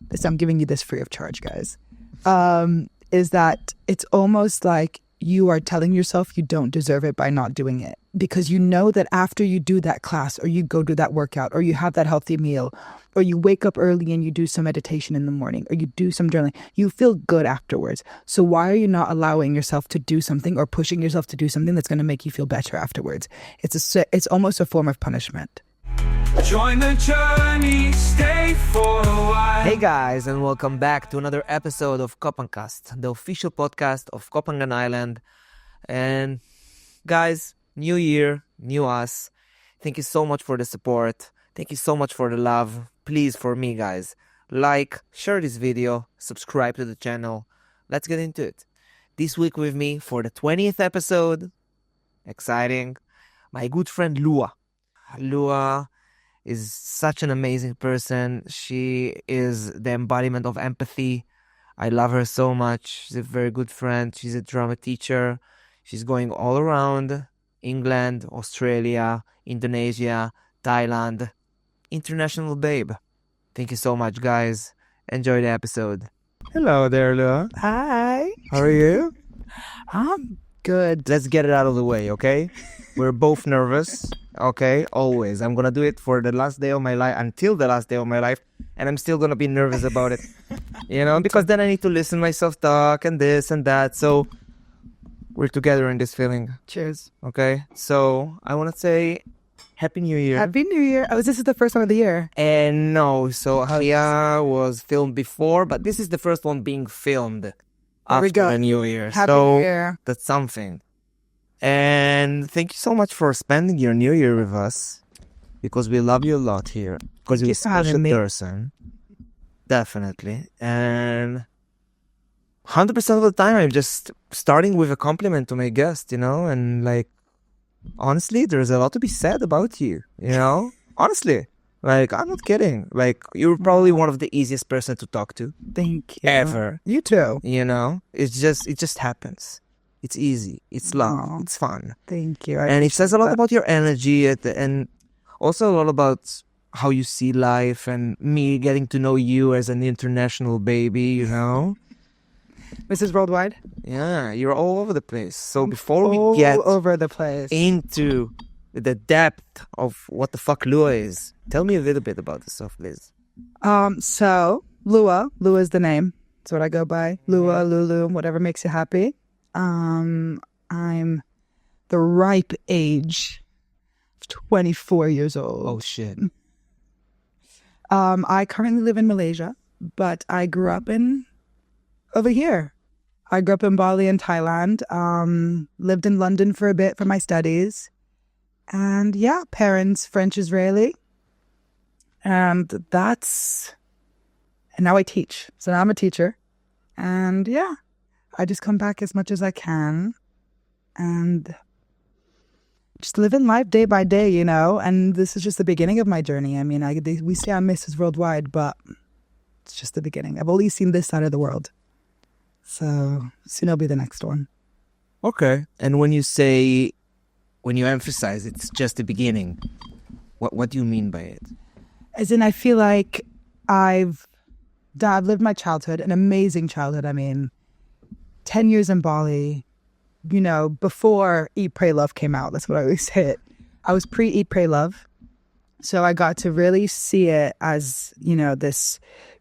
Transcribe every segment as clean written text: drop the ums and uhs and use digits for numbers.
this, I'm giving you this free of charge, guys, is that it's almost like you are telling yourself you don't deserve it by not doing it. Because you know that after you do that class or you go do that workout or you have that healthy meal or you wake up early and you do some meditation in the morning or you do some journaling, you feel good afterwards. So why are you not allowing yourself to do something or pushing yourself to do something that's going to make you feel better afterwards? It's almost a form of punishment. Join the journey, stay for a while. Hey guys, and welcome back to another episode of KohPhanCast, the official podcast of Copenhagen Island. And guys, new year, new us. Thank you so much for the support. Thank you so much for the love. Please, for me guys, like, share this video, subscribe to the channel. Let's get into it. This week with me for the 20th episode, exciting, my good friend Lua. Lua is such an amazing person. She is the embodiment of empathy. I love her so much. She's a very good friend. She's a drama teacher. She's going all around England, Australia, Indonesia, Thailand. International babe. Thank you so much, guys. Enjoy the episode. Hello there, Lua. Hi. How are you? I'm good. Let's get it out of the way, okay? We're both nervous, okay? Always. I'm gonna do it for the last day of my life, until the last day of my life, and I'm still gonna be nervous about it. You know, because then I need to listen myself talk and this and that. So we're together in this feeling. Cheers. Okay? So I wanna say Happy New Year. Happy New Year. Oh, this is the first one of the year. And no, so Halia was filmed before, but this is the first one being filmed after the New Year. Happy New Year. That's something. And thank you so much for spending your New Year with us, because we love you a lot here. Because you're a special person. Definitely. And 100% of the time I'm just starting with a compliment to my guest, you know, and like, honestly, there's a lot to be said about you, you know? Honestly. Like, I'm not kidding. Like, you're probably one of the easiest person to talk to. Thank you. Ever. You too. You know? It just happens. It's easy. It's love. Aww. It's fun. Thank you. And it says a lot about your energy and also a lot about how you see life and me getting to know you as an international baby, you know? Mrs. Worldwide? Yeah, you're all over the place. So before we get over the place into the depth of what the fuck Lua is, tell me a little bit about yourself, please. So Lua is the name. That's what I go by. Lua, Lulu, whatever makes you happy. I'm the ripe age of 24 years old. Oh shit. I currently live in Malaysia, but I grew up over here. I grew up in Bali and Thailand, lived in London for a bit for my studies. And yeah, parents, French-Israeli. And now I teach. So now I'm a teacher. And yeah, I just come back as much as I can and just living life day by day, you know. And this is just the beginning of my journey. I mean, we say I'm Mrs. Worldwide, but it's just the beginning. I've only seen this side of the world. So soon I'll be the next one. Okay. And when you emphasize it's just the beginning, what do you mean by it? As in, I feel like I've lived my childhood, an amazing childhood. I mean, 10 years in Bali, you know, before Eat, Pray, Love came out. That's what I always say it. I was pre-Eat, Pray, Love. So I got to really see it as, you know, this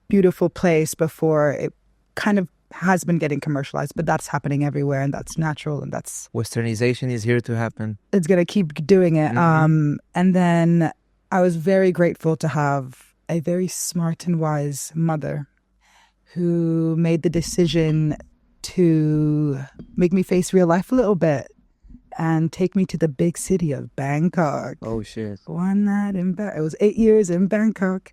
beautiful place before it kind of has been getting commercialized, but that's happening everywhere and that's natural and that's... Westernization is here to happen. It's going to keep doing it. Mm-hmm. And then I was very grateful to have a very smart and wise mother who made the decision to make me face real life a little bit and take me to the big city of Bangkok. Oh, shit. One night in Bangkok. It was 8 years in Bangkok.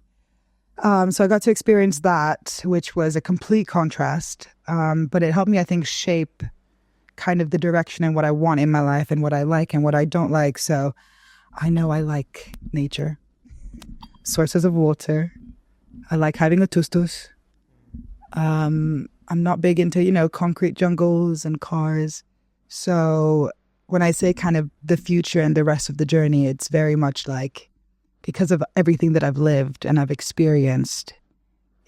So I got to experience that, which was a complete contrast. But it helped me, I think, shape kind of the direction and what I want in my life and what I like and what I don't like. So I know I like nature, sources of water. I like having a tustus. I'm not big into, you know, concrete jungles and cars. So when I say kind of the future and the rest of the journey, it's very much like, because of everything that I've lived and I've experienced,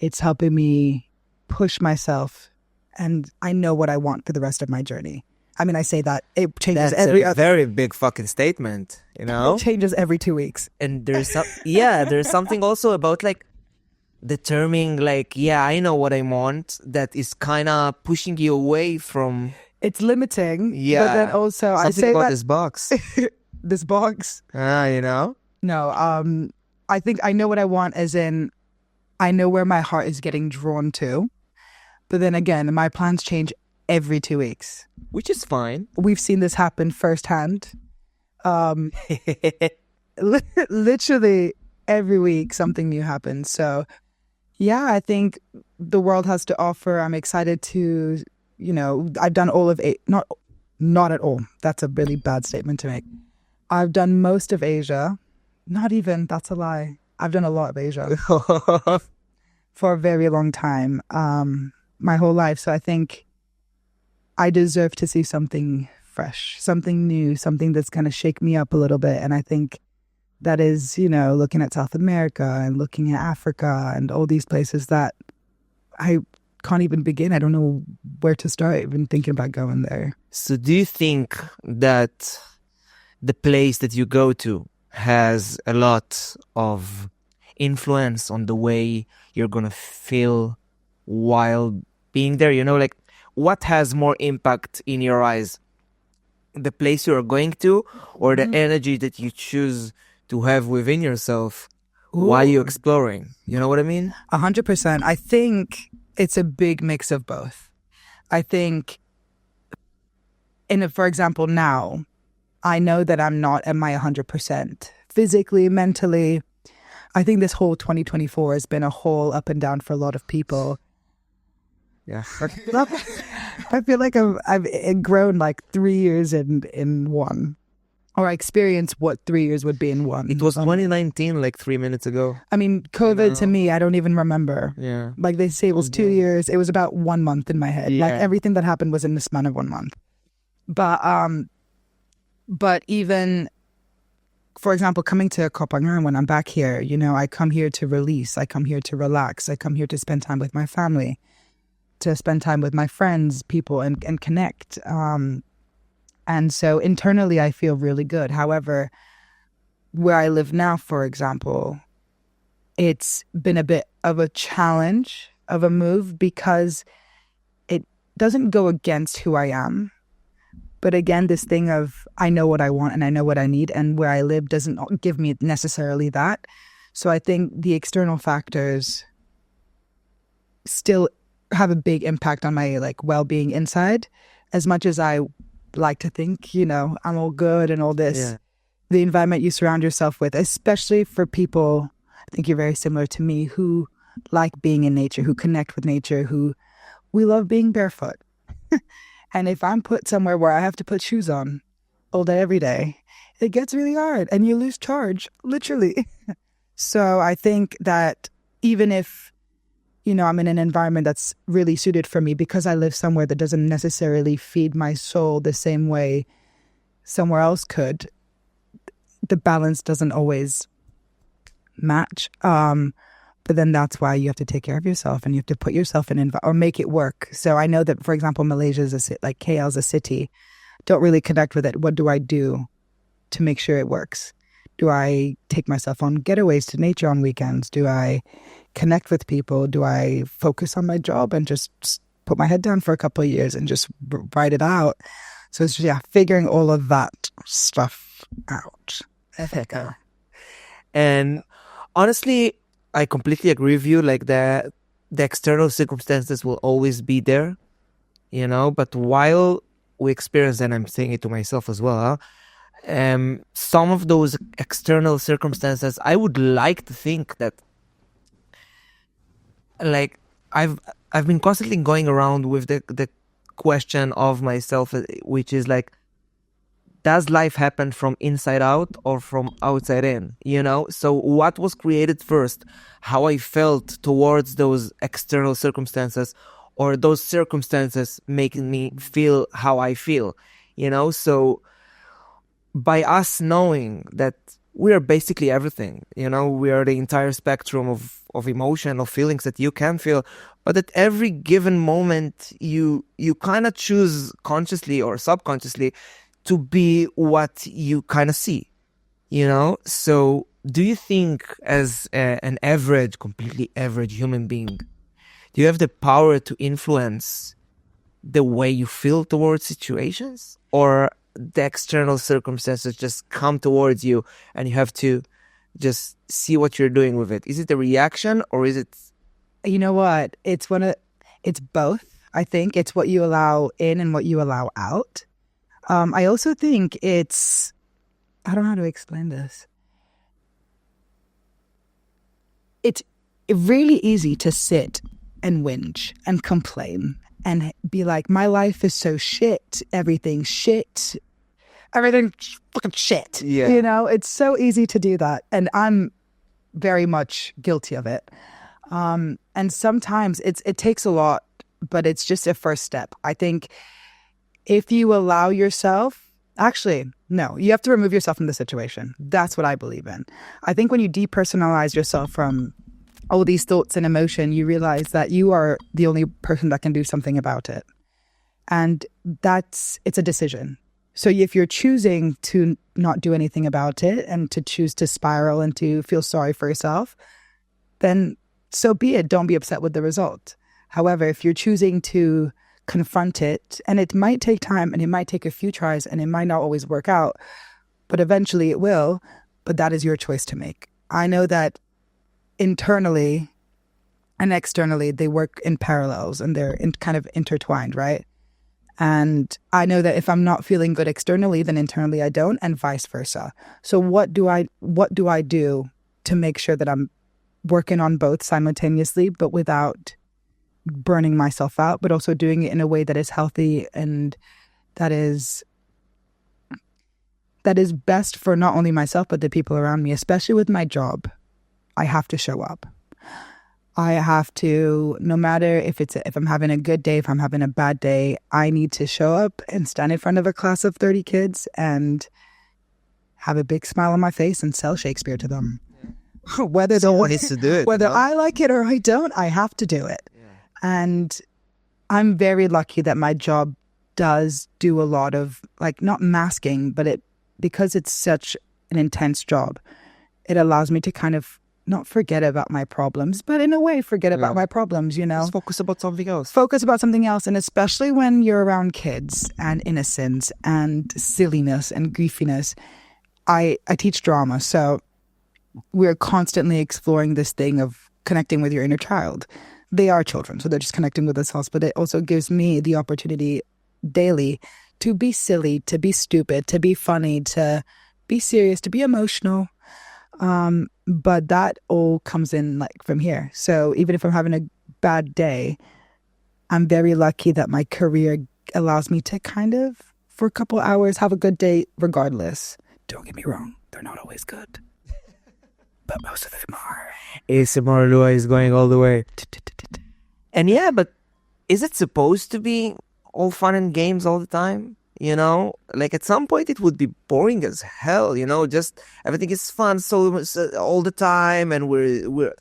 it's helping me push myself, and I know what I want for the rest of my journey. I mean, I say that it changes That's every a very big fucking statement, you know? it changes every 2 weeks. And there's there's something also about like determining like, yeah, I know what I want, that is kind of pushing you away from It's limiting, yeah. but then also I something say about that this box. this box. You know? No, I think I know what I want, as in I know where my heart is getting drawn to. But then again, my plans change every 2 weeks. Which is fine. We've seen this happen firsthand. Literally every week something new happens. So yeah, I think the world has to offer. I'm excited to, I've done all of not at all. That's a really bad statement to make. I've done most of Asia. Not even, that's a lie. I've done a lot of Asia for a very long time, my whole life. So I think I deserve to see something fresh, something new, something that's going to shake me up a little bit. And I think that is, looking at South America and looking at Africa and all these places that I can't even begin. I don't know where to start even thinking about going there. So do you think that the place that you go to has a lot of influence on the way you're going to feel while being there? Like what has more impact in your eyes? The place you're going to, or the energy that you choose to have within yourself while you're exploring? You know what I mean? 100%. I think it's a big mix of both. I think, for example, now, I know that I'm not at my 100% physically, mentally. I think this whole 2024 has been a whole up and down for a lot of people. Yeah. I feel like I've grown like 3 years in one. Or I experienced what 3 years would be in one. It was 2019, like 3 minutes ago. I mean, COVID to me, I don't even remember. Yeah. Like they say it was 2 years. It was about 1 month in my head. Yeah. Like everything that happened was in the span of 1 month. But even, for example, coming to KohPhanCast when I'm back here, I come here to release. I come here to relax. I come here to spend time with my family, to spend time with my friends, people, and connect. And so internally, I feel really good. However, where I live now, for example, it's been a bit of a challenge of a move because it doesn't go against who I am. But again, this thing of I know what I want and I know what I need, and where I live doesn't give me necessarily that. So I think the external factors still have a big impact on my well-being inside. As much as I like to think, I'm all good and all this, Yeah. The environment you surround yourself with, especially for people, I think you're very similar to me, who like being in nature, who connect with nature, we love being barefoot. And if I'm put somewhere where I have to put shoes on all day, every day, it gets really hard and you lose charge, literally. So I think that even if, I'm in an environment that's really suited for me because I live somewhere that doesn't necessarily feed my soul the same way somewhere else could, the balance doesn't always match. But then that's why you have to take care of yourself and you have to put yourself in or make it work. So I know that, for example, Malaysia is KL is a city. Don't really connect with it. What do I do to make sure it works? Do I take myself on getaways to nature on weekends? Do I connect with people? Do I focus on my job and just put my head down for a couple of years and just write it out? So it's figuring all of that stuff out. And honestly, I completely agree with you. Like the external circumstances will always be there, but while we experience, and I'm saying it to myself as well, some of those external circumstances, I would like to think that like I've been constantly going around with the question of myself, which is like, does life happen from inside out or from outside in? So what was created first? How I felt towards those external circumstances, or those circumstances making me feel how I feel, So by us knowing that we are basically everything. We are the entire spectrum of emotion, of feelings that you can feel. But at every given moment, you kind of choose consciously or subconsciously to be what you kind of see. So do you think as an average, completely average human being, do you have the power to influence the way you feel towards situations, or the external circumstances just come towards you and you have to just see what you're doing with it? Is it a reaction, or is it... You know what? It's both. I think it's what you allow in and what you allow out. I also think it's, I don't know how to explain this. It's really easy to sit and whinge and complain and be like, my life is so shit, everything fucking shit. Yeah. It's so easy to do that. And I'm very much guilty of it. And sometimes it takes a lot, but it's just a first step. I think if you allow yourself, actually, no, you have to remove yourself from the situation. That's what I believe in. I think when you depersonalize yourself from all these thoughts and emotion, you realize that you are the only person that can do something about it. And it's a decision. So if you're choosing to not do anything about it and to choose to spiral and to feel sorry for yourself, then so be it. Don't be upset with the result. However, if you're choosing to confront it, and it might take time and it might take a few tries and it might not always work out, but eventually it will, but that is your choice to make. I know that internally and externally, they work in parallels and they're kind of intertwined, right? And I know that if I'm not feeling good externally, then internally I don't, and vice versa. So what do I do to make sure that I'm working on both simultaneously, but without burning myself out, but also doing it in a way that is healthy and that is best for not only myself, but the people around me, especially with my job. I have to show up. I have to, no matter if I'm having a good day, if I'm having a bad day, I need to show up and stand in front of a class of 30 kids and have a big smile on my face and sell Shakespeare to them. Whether someone needs to do it, whether I like it or I don't, I have to do it. Yeah. And I'm very lucky that my job does do a lot of, like, not masking, but because it's such an intense job, it allows me to kind of not forget about my problems, but in a way forget about my problems, Just focus about something else. Focus about something else. And especially when you're around kids and innocence and silliness and goofiness. I teach drama, so we're constantly exploring this thing of connecting with your inner child. They are children, so they're just connecting with themselves, but it also gives me the opportunity daily to be silly, to be stupid, to be funny, to be serious, to be emotional. But that all comes in like from here. So even if I'm having a bad day, I'm very lucky that my career allows me to kind of, for a couple hours, have a good day regardless. Don't get me wrong, they're not always good. But most of them are. ASMR Lua is going all the way. And yeah, but is it supposed to be all fun and games all the time? Like at some point it would be boring as hell, just everything is fun so all the time, and we're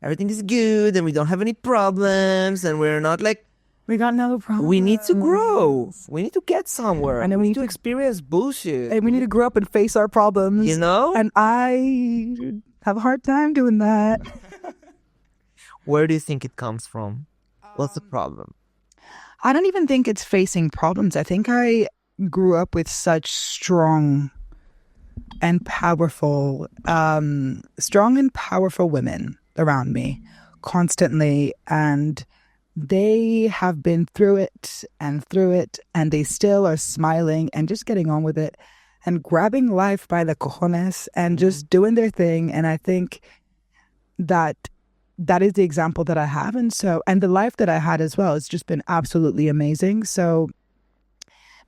everything is good and we don't have any problems, and we're not like, we got no problem. We need to grow. We need to get somewhere. And then we need to experience bullshit. And we need to grow up and face our problems. And I have a hard time doing that. Where do you think it comes from? What's the problem? I don't even think it's facing problems. I think I grew up with such strong and powerful women around me constantly. And they have been through it, and they still are smiling and just getting on with it and grabbing life by the cojones and just doing their thing. And I think that is the example that I have. And the life that I had as well, it's just been absolutely amazing. So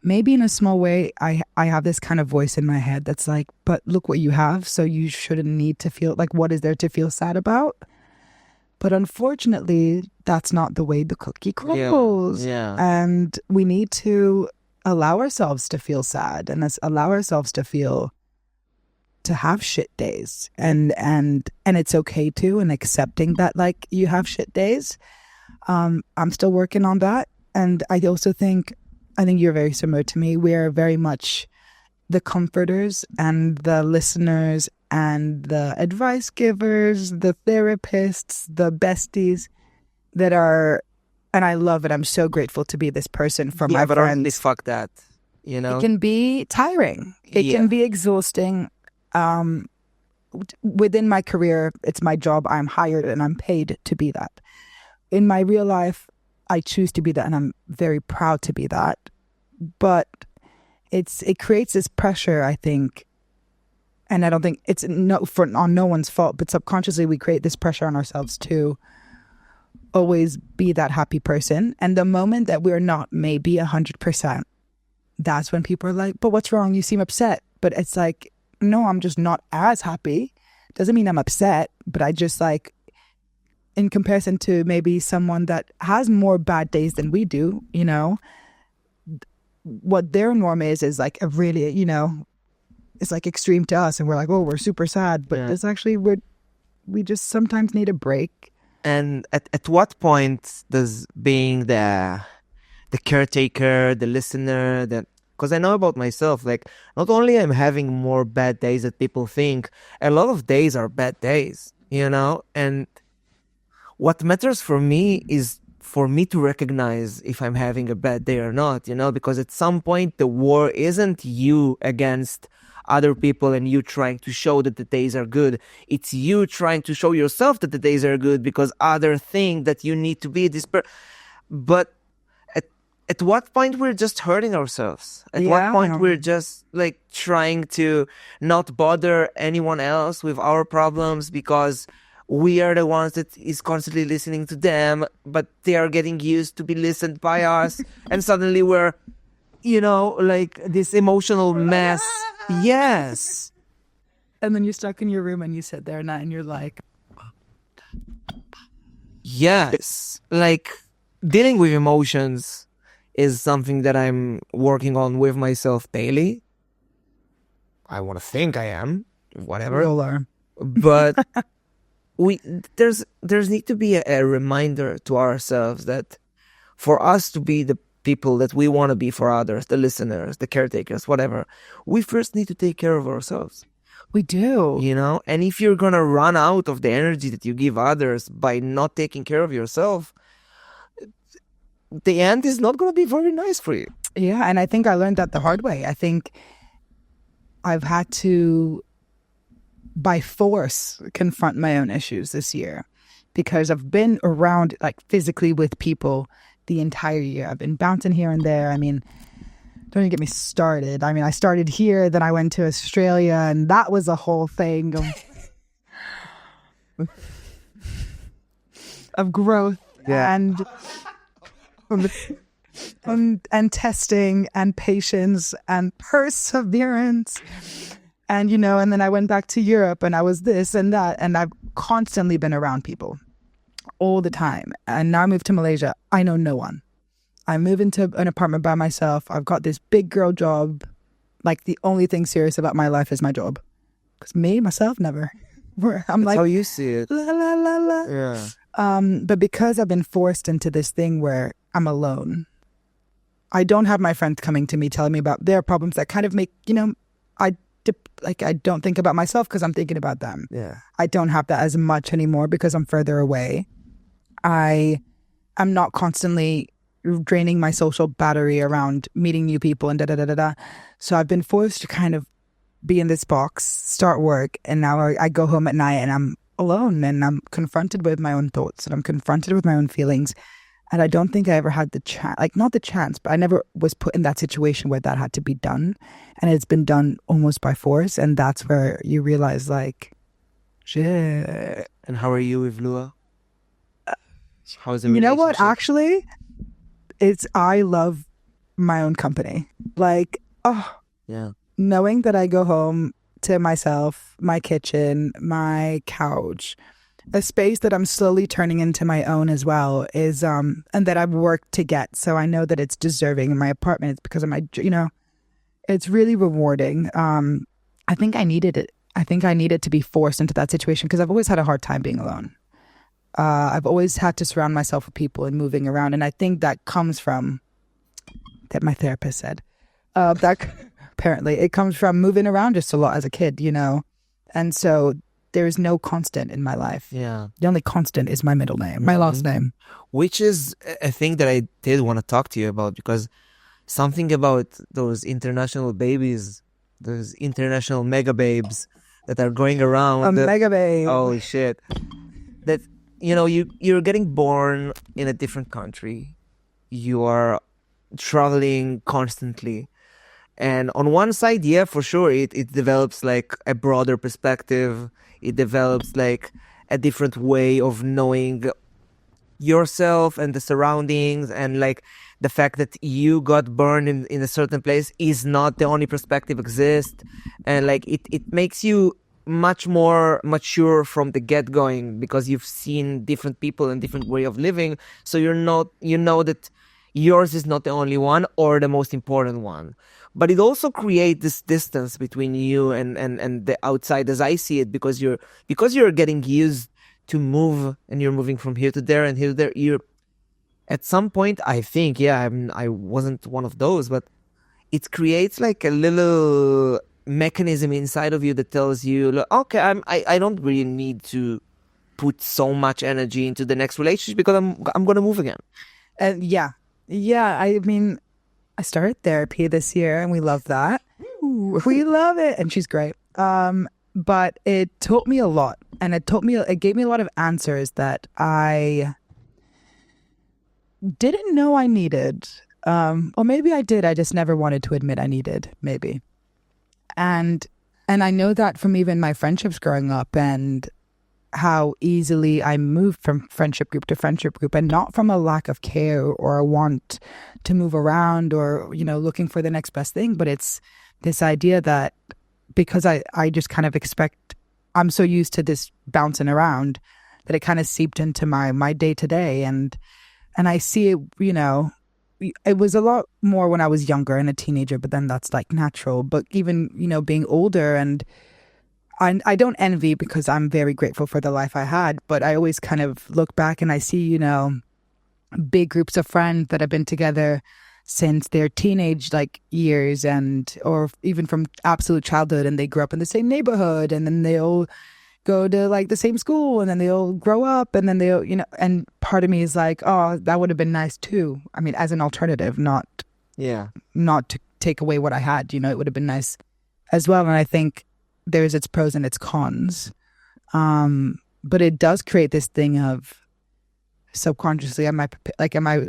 maybe in a small way, I have this kind of voice in my head that's like, but look what you have. So you shouldn't need to feel like, what is there to feel sad about? But unfortunately, that's not the way the cookie crumbles. Yeah. And we need to allow ourselves to feel sad and allow ourselves to feel to have shit days, and it's okay to, and accepting that like you have shit days. I'm still working on that. And I also think you're very similar to me. We're very much the comforters and the listeners and the advice givers, the therapists, the besties that are, and I love it. I'm so grateful to be this person for my but friends. honestly, fuck that. You know, It can be tiring. It can be exhausting. Within my career, it's my job. I'm hired and I'm paid to be that. In my real life, I choose to be that, and I'm very proud to be that. But it creates this pressure, I think, and I don't think it's on no one's fault, but subconsciously we create this pressure on ourselves to always be that happy person. And the moment that we're not maybe 100%, that's when people are like, but what's wrong? You seem upset. But it's like, no, I'm just not as happy. Doesn't mean I'm upset, but I just like, in comparison to maybe someone that has more bad days than we do, you know, what their norm is like a really, you know, it's like extreme to us, and we're like, oh, we're super sad, but it's actually we just sometimes need a break. And at what point does being the caretaker, the listener, because I know about myself, like not only I'm having more bad days that people think, a lot of days are bad days, you know, and what matters for me is for me to recognize if I'm having a bad day or not, you know, because at some point the war isn't you against other people and you trying to show that the days are good. It's you trying to show yourself that the days are good because others think that you need to be this But at what point we're just hurting ourselves? At what point we're just like trying to not bother anyone else with our problems because we are the ones that is constantly listening to them, but they are getting used to be listened by us. And suddenly we're, you know, like this emotional mess. Yes. And then you're stuck in your room and you sit there and you're like, yes, like dealing with emotions is something that I'm working on with myself daily. I want to think I am, whatever. We all are. But there's need to be a reminder to ourselves that for us to be the people that we want to be for others, the listeners, the caretakers, whatever, we first need to take care of ourselves. We do. You know, and if you're going to run out of the energy that you give others by not taking care of yourself, the end is not going to be very nice for you. Yeah, and I think I learned that the hard way. I think I've had to, by force, confront my own issues this year because I've been around, like, physically with people the entire year. I've been bouncing here and there. I mean, don't even get me started. I mean, I started here, then I went to Australia, and that was a whole thing of growth and testing and patience and perseverance. And, you know, and then I went back to Europe and I was this and that. And I've constantly been around people all the time. And now I moved to Malaysia. I know no one. I move into an apartment by myself. I've got this big girl job. Like, the only thing serious about my life is my job. Because myself, never. That's like, how you see it. La, la, la, la. Yeah. But because I've been forced into this thing where I'm alone, I don't have my friends coming to me telling me about their problems that kind of make, you know, I don't think about myself because I'm thinking about them. Yeah. I don't have that as much anymore because I'm further away. I'm not constantly draining my social battery around meeting new people and da-da-da-da-da. So I've been forced to kind of be in this box, start work, and now I go home at night and I'm alone and I'm confronted with my own thoughts and I'm confronted with my own feelings. And I don't think I ever had the chance, like not the chance, but I never was put in that situation where that had to be done. And it's been done almost by force. And that's where you realize, like, shit. And how are you with Lua? How's the You know what? relationship? Actually, I love my own company. Like, Yeah. knowing that I go home to myself, my kitchen, my couch, a space that I'm slowly turning into my own as well is, and that I've worked to get. So I know that it's deserving in my apartment. It's because of my, you know, it's really rewarding. I think I needed it. I think I needed to be forced into that situation because I've always had a hard time being alone. I've always had to surround myself with people and moving around. And I think that comes from, that my therapist said, that apparently it comes from moving around just a lot as a kid, you know? And so there is no constant in my life. Yeah. The only constant is my middle name, my last name. Which is a thing that I did want to talk to you about, because something about those international babies, those international mega babes that are going around. Mega babe. Oh, shit. That, you know, you're getting born in a different country. You are traveling constantly. And on one side, yeah, for sure, it develops like a broader perspective. It develops like a different way of knowing yourself and the surroundings, and like the fact that you got burned in a certain place is not the only perspective exist. And like it makes you much more mature from the get-going, because you've seen different people and different way of living. So you know that yours is not the only one or the most important one. But it also creates this distance between you and the outside, as I see it, because you're getting used to move, and you're moving from here to there and here to there. You're at some point, I think, I wasn't one of those, but it creates like a little mechanism inside of you that tells you, look, okay, I don't really need to put so much energy into the next relationship because I'm gonna move again. Yeah. I mean, I started therapy this year, and we love that. We love it, and she's great. But it taught me a lot, and it gave me a lot of answers that I didn't know I needed. Or maybe I did. I just never wanted to admit I needed, maybe. And I know that from even my friendships growing up, and how easily I moved from friendship group to friendship group, and not from a lack of care or a want to move around or, you know, looking for the next best thing. But it's this idea that because I just kind of I'm so used to this bouncing around that it kind of seeped into my day to day. And I see it, you know, it was a lot more when I was younger and a teenager, but then that's like natural. But even, you know, being older, and I don't envy, because I'm very grateful for the life I had, but I always kind of look back and I see, you know, big groups of friends that have been together since their teenage like years, or even from absolute childhood, and they grew up in the same neighborhood, and then they all go to like the same school, and then they all grow up, and then they all, you know, and part of me is like, oh, that would have been nice too. I mean, as an alternative, not to take away what I had, you know, it would have been nice as well. And I think there's its pros and its cons. But it does create this thing of subconsciously, am I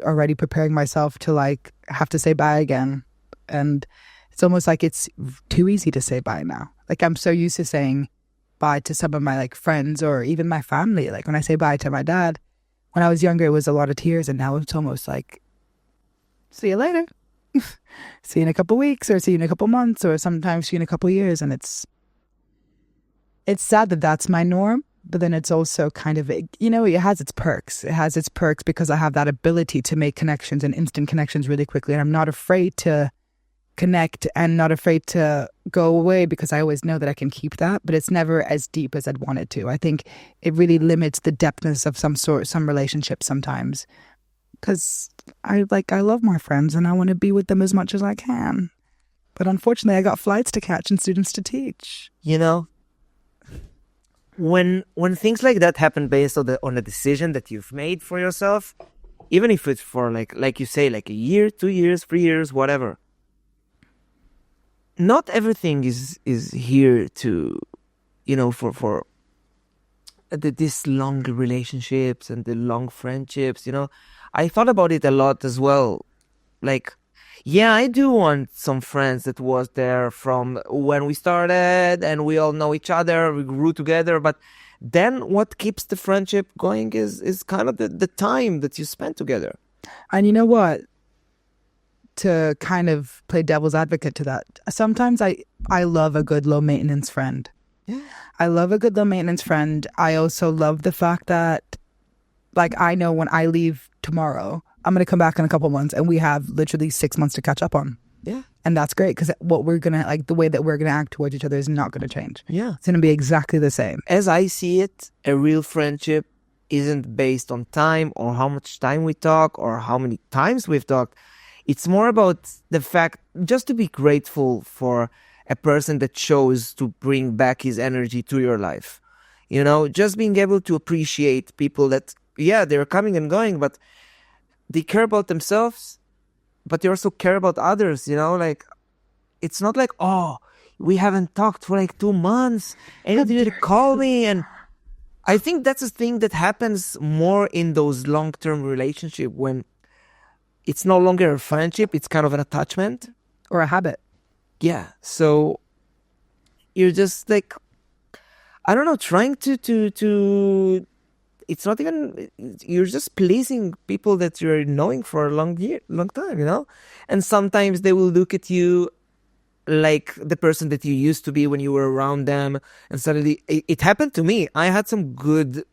already preparing myself to like have to say bye again? And it's almost like it's too easy to say bye now. Like I'm so used to saying bye to some of my like friends or even my family. Like when I say bye to my dad, when I was younger, it was a lot of tears, and now it's almost like, see you later. See you in a couple weeks, or see you in a couple months, or sometimes see you in a couple years. And it's sad that that's my norm, but then it's also kind of, you know, it has its perks. It has its perks because I have that ability to make connections and instant connections really quickly. And I'm not afraid to connect and not afraid to go away, because I always know that I can keep that, but it's never as deep as I'd want it to. I think it really limits the depthness of some relationships sometimes, because I love my friends and I want to be with them as much as I can. But unfortunately, I got flights to catch and students to teach. You know, when things like that happen based on a decision that you've made for yourself, even if it's for like you say, like a year, 2 years, 3 years, whatever, not everything is here to, you know, for this long relationships and the long friendships. You know, I thought about it a lot as well. Like, yeah, I do want some friends that was there from when we started and we all know each other, we grew together. But then what keeps the friendship going is kind of the time that you spend together. And you know what? To kind of play devil's advocate to that, sometimes I love a good low maintenance friend. Yeah. I love a good low maintenance friend. I also love the fact that, like, I know when I leave tomorrow, I'm going to come back in a couple months and we have literally 6 months to catch up on. Yeah. And that's great because what we're going to, like, the way that we're going to act towards each other is not going to change. Yeah. It's going to be exactly the same. As I see it, a real friendship isn't based on time or how much time we talk or how many times we've talked. It's more about the fact just to be grateful for a person that chose to bring back his energy to your life. You know, just being able to appreciate people that, yeah, they're coming and going, but they care about themselves, but they also care about others, you know, like, it's not like, oh, we haven't talked for like 2 months and you didn't call me. And I think that's a thing that happens more in those long-term relationships when it's no longer a friendship, it's kind of an attachment. Or a habit. Yeah. So you're just like, I don't know, trying to it's not even, you're just pleasing people that you're knowing for a long time, you know? And sometimes they will look at you like the person that you used to be when you were around them. And suddenly, it happened to me. I had some good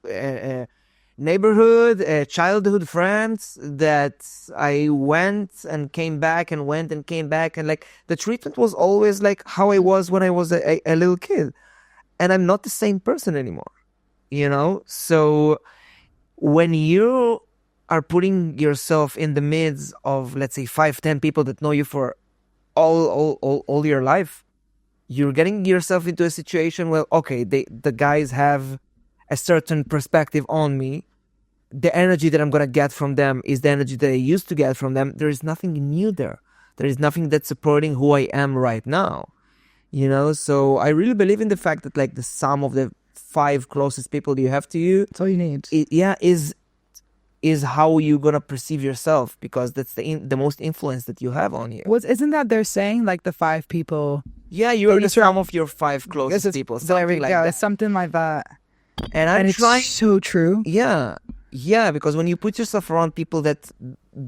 neighborhood, childhood friends that I went and came back and went and came back. And like the treatment was always like how I was when I was a little kid. And I'm not the same person anymore. You know, so when you are putting yourself in the midst of, let's say, 5-10 people that know you for all your life, you're getting yourself into a situation where, okay, the guys have a certain perspective on me. The energy that I'm gonna get from them is the energy that I used to get from them. There is nothing new there. There is nothing that's supporting who I am right now. You know, so I really believe in the fact that like the sum of the 5 closest people you have to you, That's all you need. is how you're gonna perceive yourself, because that's the most influence that you have on you. Isn't that they're saying like the 5 people? Yeah, you're the sum of your 5 closest people, There we something like go. that. It's something like that. And I'm It's trying. so true. Yeah, because when you put yourself around people that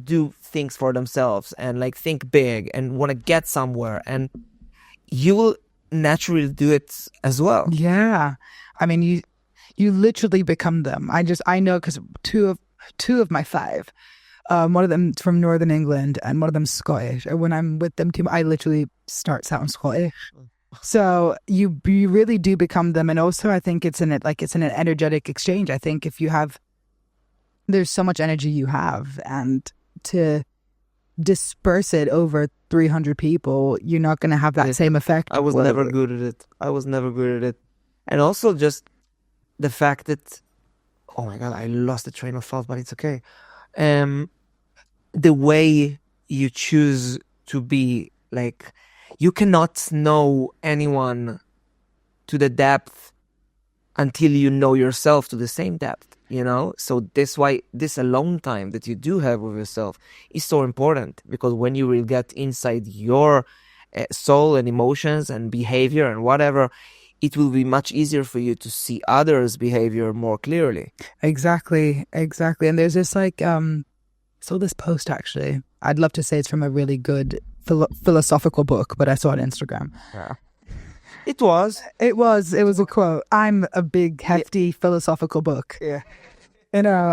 do things for themselves and like think big and want to get somewhere, and you will naturally do it as well. Yeah. I mean, you literally become them. I know because two of my 5, one of them from Northern England and one of them Scottish. And when I'm with them too, I literally start sounding Scottish. So you really do become them. And also I think it's in an energetic exchange. I think if there's so much energy you have, and to disperse it over 300 people, you're not going to have that same effect. I was never good at it. And also just the fact that, oh my God, I lost the train of thought, but it's okay. The way you choose to be, like, you cannot know anyone to the depth until you know yourself to the same depth, you know? So that's why this alone time that you do have with yourself is so important, because when you will get inside your soul and emotions and behavior and whatever, it will be much easier for you to see others' behavior more clearly. Exactly. And there's this saw this post actually. I'd love to say it's from a really good philosophical book, but I saw it on Instagram. Yeah. It was a quote. I'm a big, hefty philosophical book. Yeah. You know,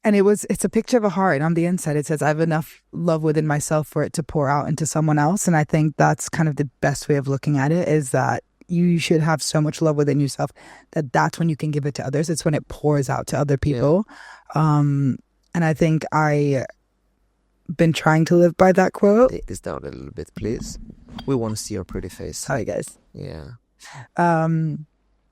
and it's a picture of a heart, and on the inside it says, I have enough love within myself for it to pour out into someone else. And I think that's kind of the best way of looking at it, is that you should have so much love within yourself that's when you can give it to others. It's when it pours out to other people. Yeah. And I think I been trying to live by that quote. Take this down a little bit, please. We want to see your pretty face. Hi, guys. Yeah. And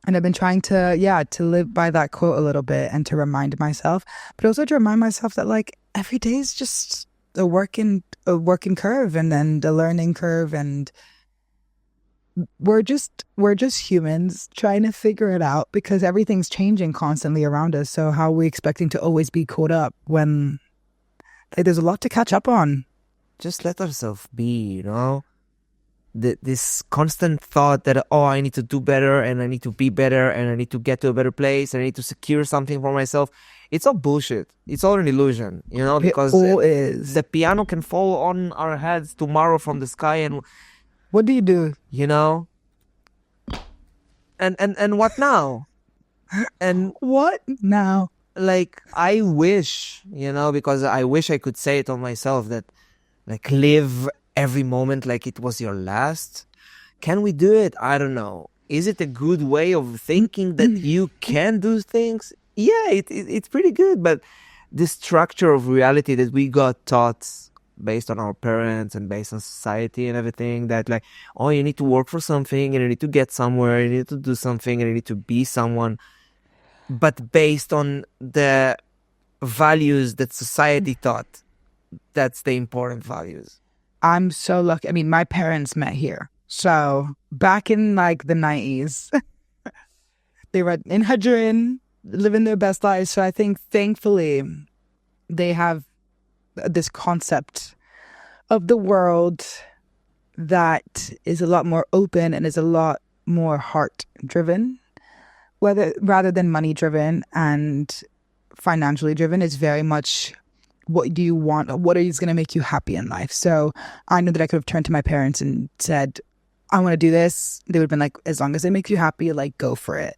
I've been trying to live by that quote a little bit, and to remind myself, but also to remind myself that like every day is just a working curve, and then the learning curve, and we're just humans trying to figure it out, because everything's changing constantly around us. So how are we expecting to always be caught up when there's a lot to catch up on? Just let ourselves be, you know? This constant thought that, oh, I need to do better, and I need to be better, and I need to get to a better place, and I need to secure something for myself. It's all bullshit. It's all an illusion, you know? Because it all is. The piano can fall on our heads tomorrow from the sky, and what do you do? You know? And what now? And what now? Like, I wish, you know, because I wish I could say it on myself, that like live every moment like it was your last? Can we do it? I don't know. Is it a good way of thinking that you can do things? Yeah, it's pretty good. But the structure of reality that we got taught based on our parents and based on society and everything, that like, oh, you need to work for something and you need to get somewhere, you need to do something and you need to be someone. But based on the values that society taught, that's the important values. I'm so lucky. I mean, my parents met here. So back in like the 90s, they were in Hadrin, living their best lives. So I think thankfully they have this concept of the world that is a lot more open and is a lot more heart driven, rather than money driven and financially driven. It's very much, what do you want? What is going to make you happy in life? So I know that I could have turned to my parents and said, I want to do this. They would have been like, as long as it makes you happy, like, go for it.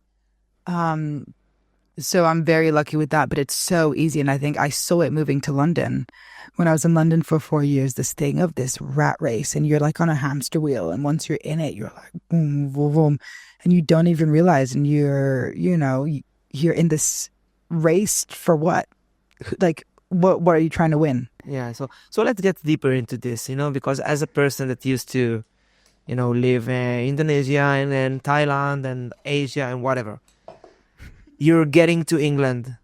So I'm very lucky with that, but it's so easy. And I think I saw it moving to London. When I was in London for 4 years, this thing of this rat race, and you're like on a hamster wheel. And once you're in it, you're like, boom, boom, boom. And you don't even realize, and you're in this race for what? Like, what are you trying to win? Yeah, so let's get deeper into this, because as a person that used to, live in Indonesia and then Thailand and Asia and whatever, you're getting to England.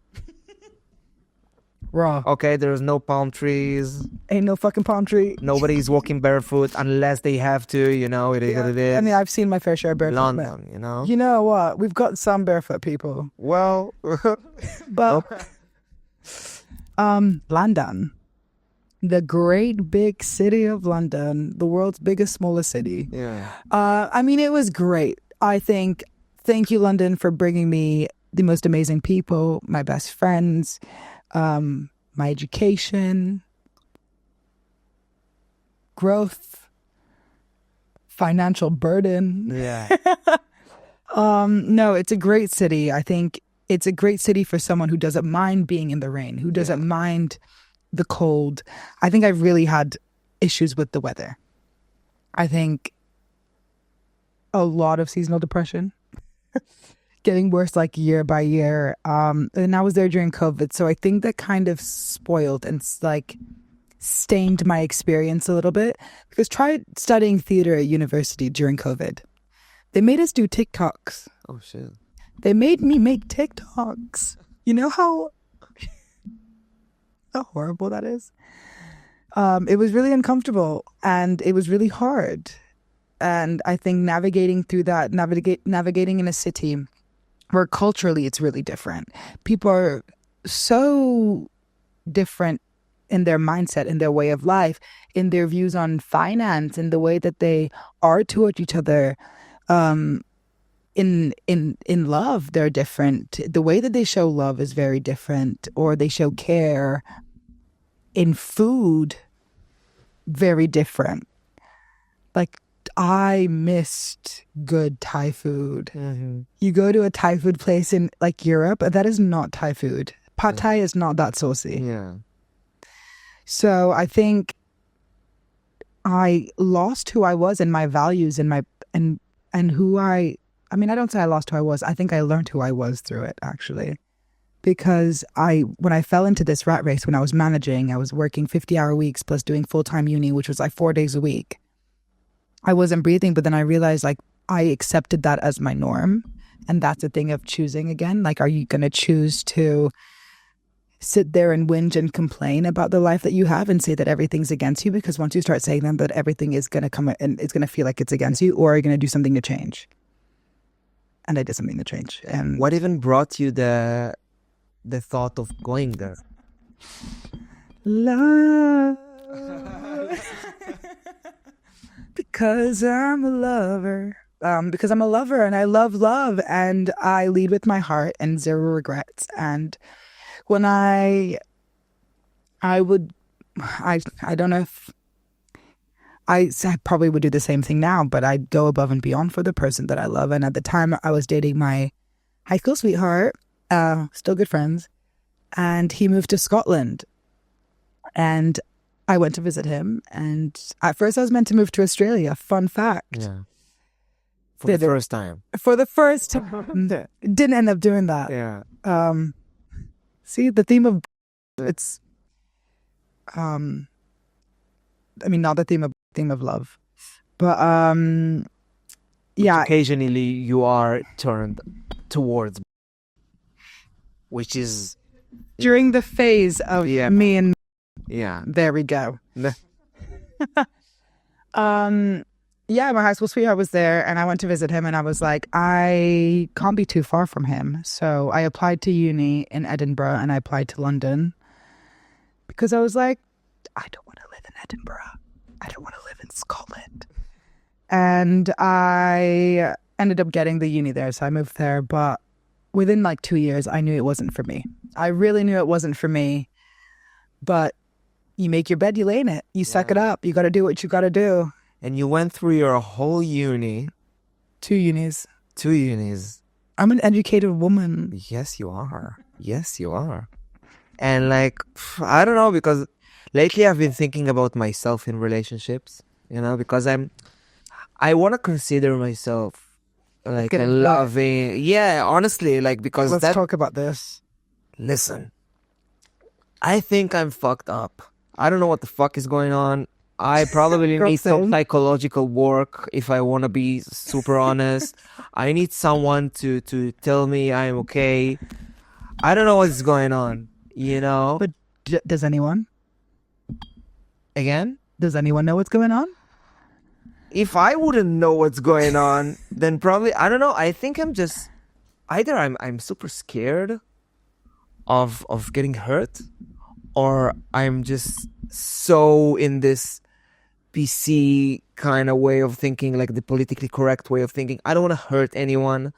Raw. Okay, there's no palm trees. Ain't no fucking palm tree. Nobody's walking barefoot unless they have to, it is what it is. I mean, I've seen my fair share of barefoot. London, You know what? We've got some barefoot people. Well, but London, the great big city of London, the world's biggest, smallest city. Yeah. I mean, it was great. I think, thank you, London, for bringing me the most amazing people, my best friends, my education, growth, financial burden. Yeah. No, it's a great city. I think it's a great city for someone who doesn't mind being in the rain, who doesn't mind the cold. I think I've really had issues with the weather. I think a lot of seasonal depression, getting worse like year by year. And I was there during COVID. So I think that kind of spoiled and like stained my experience a little bit, because try studying theater at university during COVID. They made us do TikToks. Oh, shit. They made me make TikToks. You know how horrible that is? It was really uncomfortable and it was really hard. And I think navigating through that, navigating in a city where culturally it's really different. People are so different in their mindset, in their way of life, in their views on finance, in the way that they are towards each other. In love, they're different. The way that they show love is very different, or they show care. In food, very different. Like, I missed good Thai food. Mm-hmm. You go to a Thai food place in like Europe, that is not Thai food. Pad Thai is not that saucy. Yeah. So I think I lost who I was and my values and my and who I mean, I don't say I lost who I was. I think I learned who I was through it, actually. Because when I fell into this rat race, when I was managing, I was working 50-hour weeks plus doing full-time uni, which was like 4 days a week. I wasn't breathing, but then I realized like I accepted that as my norm. And that's the thing of choosing again. Like, are you going to choose to sit there and whinge and complain about the life that you have and say that everything's against you? Because once you start saying them, that everything is going to come and it's going to feel like it's against you, or are you going to do something to change? And I did something to change. And what even brought you the thought of going there? Love. Because I'm a lover. Because I'm a lover and I love love and I lead with my heart and zero regrets. And when I don't know if I probably would do the same thing now, but I'd go above and beyond for the person that I love. And at the time I was dating my high school sweetheart, still good friends, and he moved to Scotland. And I went to visit him, and at first I was meant to move to Australia. Fun fact. Yeah. For the first time. For the first time. Didn't end up doing that. Yeah. See, the theme of it's I mean, not the theme of love. But yeah. Occasionally you are turned towards, which is During the phase of me and yeah. there we go. Nah. Yeah, my high school sweetheart was there, and I went to visit him, and I was like, I can't be too far from him. So I applied to uni in Edinburgh, and I applied to London because I was like, I don't want to live in Edinburgh. I don't want to live in Scotland. And I ended up getting the uni there, so I moved there. But within like 2 years, I knew it wasn't for me. I really knew it wasn't for me. But you make your bed, you lay in it. You suck it up. You got to do what you got to do. And you went through your whole uni. 2 unis. 2 unis. I'm an educated woman. Yes, you are. Yes, you are. And like, I don't know, because lately I've been thinking about myself in relationships, because I want to consider myself like a loving. Yeah, honestly, like, because let's talk about this. Listen, I think I'm fucked up. I don't know what the fuck is going on. I probably need some psychological work if I want to be super honest. I need someone to tell me I'm okay. I don't know what's going on, But does anyone? Again? Does anyone know what's going on? If I wouldn't know what's going on, then probably, I don't know. I think I'm just, either I'm super scared of getting hurt, or I'm just so in this PC kind of way of thinking, like the politically correct way of thinking. I don't want to hurt anyone.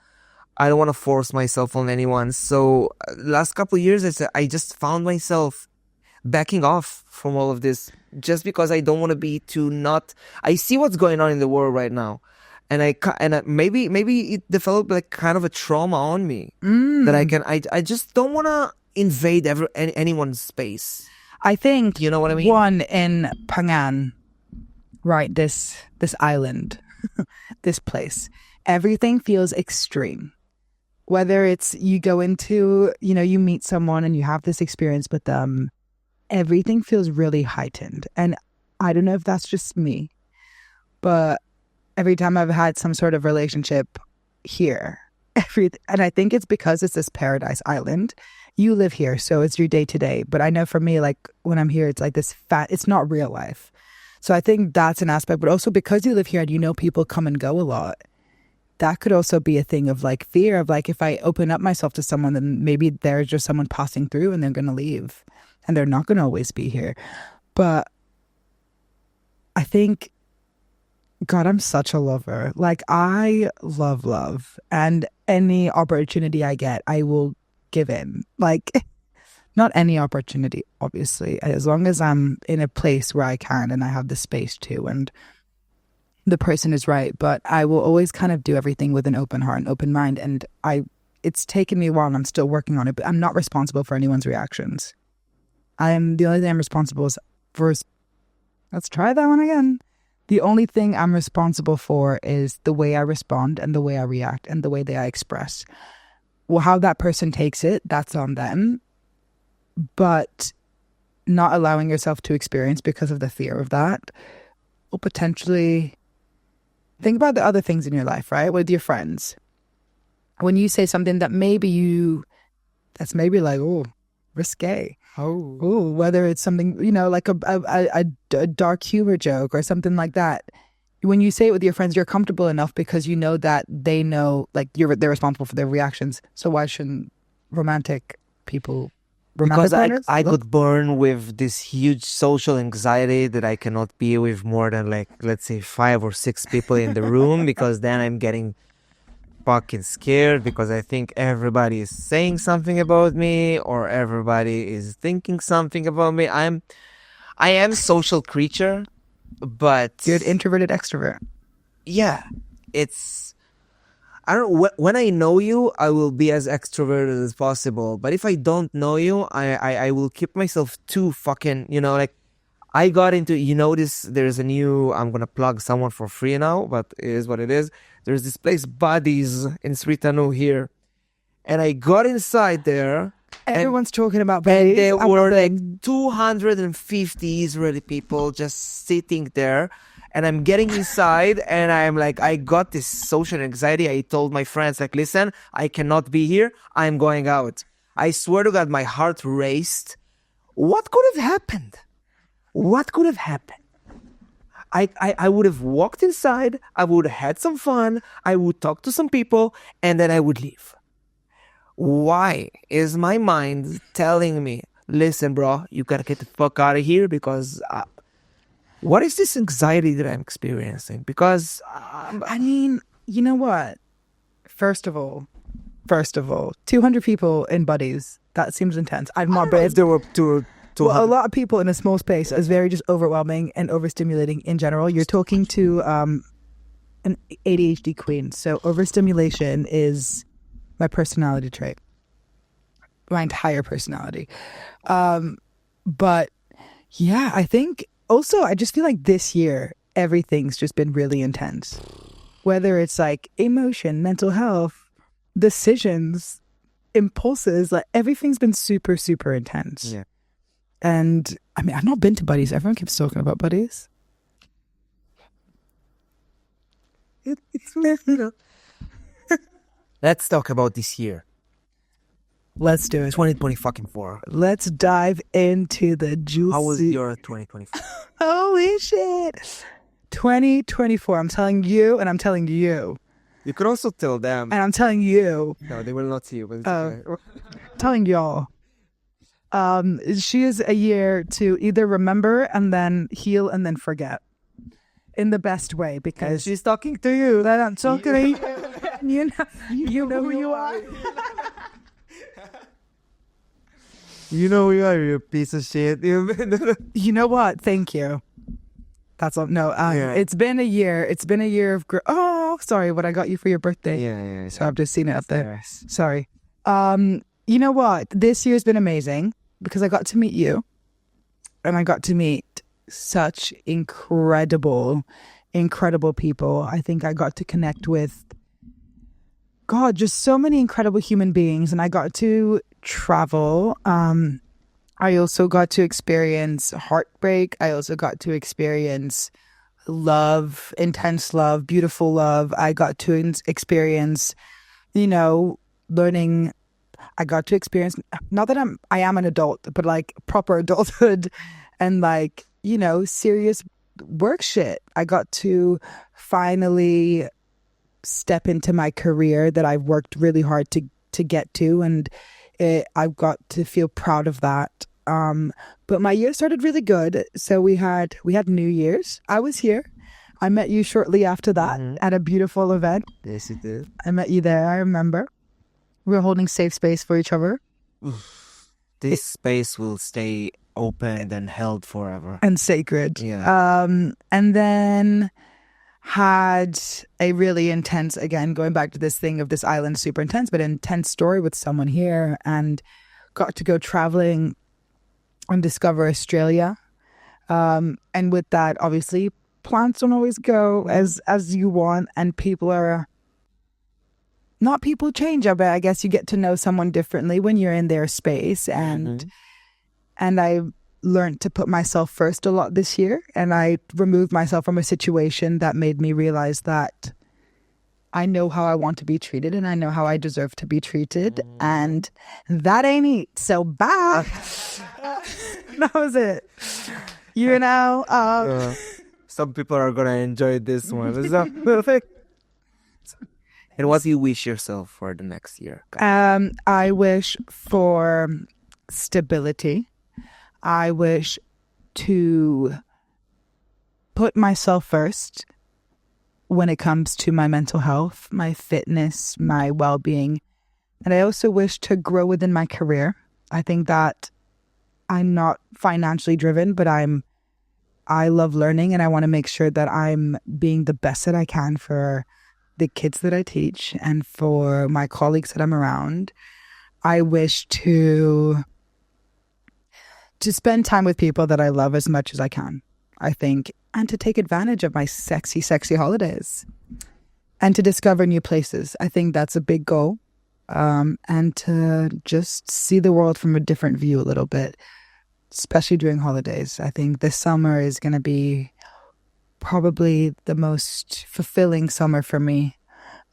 I don't want to force myself on anyone. So last couple of years, I just found myself backing off from all of this, just because I don't want to be too not. I see what's going on in the world right now, and maybe it developed like kind of a trauma on me that I just don't want to invade anyone's space. I think you know what I mean. One in Pangan. Right, this island, this place, everything feels extreme. Whether it's you go into, you meet someone and you have this experience with them, everything feels really heightened. And I don't know if that's just me, but every time I've had some sort of relationship here, and I think it's because it's this paradise island. You live here, so it's your day to day. But I know for me, like when I'm here, it's like this it's not real life. So I think that's an aspect, but also because you live here and people come and go a lot, that could also be a thing of like fear of like, if I open up myself to someone, then maybe there's just someone passing through and they're going to leave and they're not going to always be here. But I think, God, I'm such a lover. Like I love, and any opportunity I get, I will give in. Like not any opportunity, obviously, as long as I'm in a place where I can and I have the space to and the person is right. But I will always kind of do everything with an open heart and open mind. And it's taken me a while and I'm still working on it, but I'm not responsible for anyone's reactions. The only thing I'm responsible is for, let's try that one again. The only thing I'm responsible for is the way I respond and the way I react and the way that I express. Well, how that person takes it, that's on them. But not allowing yourself to experience because of the fear of that will potentially think about the other things in your life, right? With your friends. When you say something that that's maybe like, oh, risque. Oh, whether it's something, like a dark humor joke or something like that. When you say it with your friends, you're comfortable enough because you know that they know, like they're responsible for their reactions. So why shouldn't romantic people? Because I got born with this huge social anxiety that I cannot be with more than like, let's say 5 or 6 people in the room, because then I'm getting fucking scared because I think everybody is saying something about me or everybody is thinking something about me. I am a social creature, but you're an introverted extrovert. Yeah, I don't know, when I know you, I will be as extroverted as possible. But if I don't know you, I will keep myself too fucking, like, I got into, there's a new, I'm going to plug someone for free now, but it is what it is. There's this place, Buddies, in Sritanu here. And I got inside there. Everyone's talking about And babies. there were like 250 Israeli people just sitting there. And I'm getting inside and I'm like, I got this social anxiety. I told my friends, like, listen, I cannot be here. I'm going out. I swear to God, my heart raced. What could have happened? What could have happened? I would have walked inside. I would have had some fun. I would talk to some people and then I would leave. Why is my mind telling me, listen, bro, you gotta get the fuck out of here? Because what is this anxiety that I'm experiencing? Because I mean, you know what? First of all, 200 people in Buddies. That seems intense. I'm not brave. if there were two, Well, a lot of people in a small space is very just overwhelming and overstimulating in general. You're talking to an ADHD queen. So overstimulation is my personality trait. My entire personality. But yeah, I think also I just feel like this year, everything's just been really intense. Whether it's like emotion, mental health, decisions, impulses, like everything's been super, super intense. Yeah. And I mean, I've not been to Buddies. Everyone keeps talking about Buddies. Let's talk about this year. Let's do it. 2024. Let's dive into the juicy. How was your 2024? Holy shit. 2024. I'm telling you and I'm telling you. You could also tell them. And I'm telling you. No, they will not see you. But it's okay. Telling y'all. She is a year to either remember and then heal and then forget. In the best way, because She's talking to you. that I'm talking to you. You know who you are. You know who you are, you piece of shit. You know what? Thank you. That's all. No, Yeah. It's been a year. It's been a year of. Oh, sorry. What I got you for your birthday. Yeah. So I've just seen it up there. Yes. Sorry. You know what? This year's been amazing because I got to meet you, and I got to meet such incredible people. I think I got to connect with, God, just so many incredible human beings, and I got to travel. I also got to experience heartbreak. I also got to experience love, intense love, beautiful love. I got to experience, learning. I got to experience, not that I am an adult, but like proper adulthood and like, serious work shit. I got to finally step into my career that I've worked really hard to get to, and I've got to feel proud of that. But my year started really good. So we had New Year's. I was here. I met you shortly after that at a beautiful event. Yes, it did. I met you there. I remember. We were holding safe space for each other. This space will stay open and held forever. And sacred. Yeah. And then had a really intense, again, going back to this thing of this island, super intense, but intense story with someone here, and got to go traveling and discover Australia. And with that, obviously, plans don't always go as you want, and people change, but I guess you get to know someone differently when you're in their space. And I learned to put myself first a lot this year, and I removed myself from a situation that made me realize that I know how I want to be treated and I know how I deserve to be treated, and that ain't it. So bye. That was it. Some people are gonna enjoy this one. Is that perfect? And what do you wish yourself for the next year? I wish for stability. I wish to put myself first when it comes to my mental health, my fitness, my well-being. And I also wish to grow within my career. I think that I'm not financially driven, but I love learning, and I want to make sure that I'm being the best that I can for the kids that I teach and for my colleagues that I'm around. I wish to to spend time with people that I love as much as I can, I think, and to take advantage of my sexy, sexy holidays and to discover new places. I think that's a big goal. And to just see the world from a different view a little bit, especially during holidays. I think this summer is going to be probably the most fulfilling summer for me.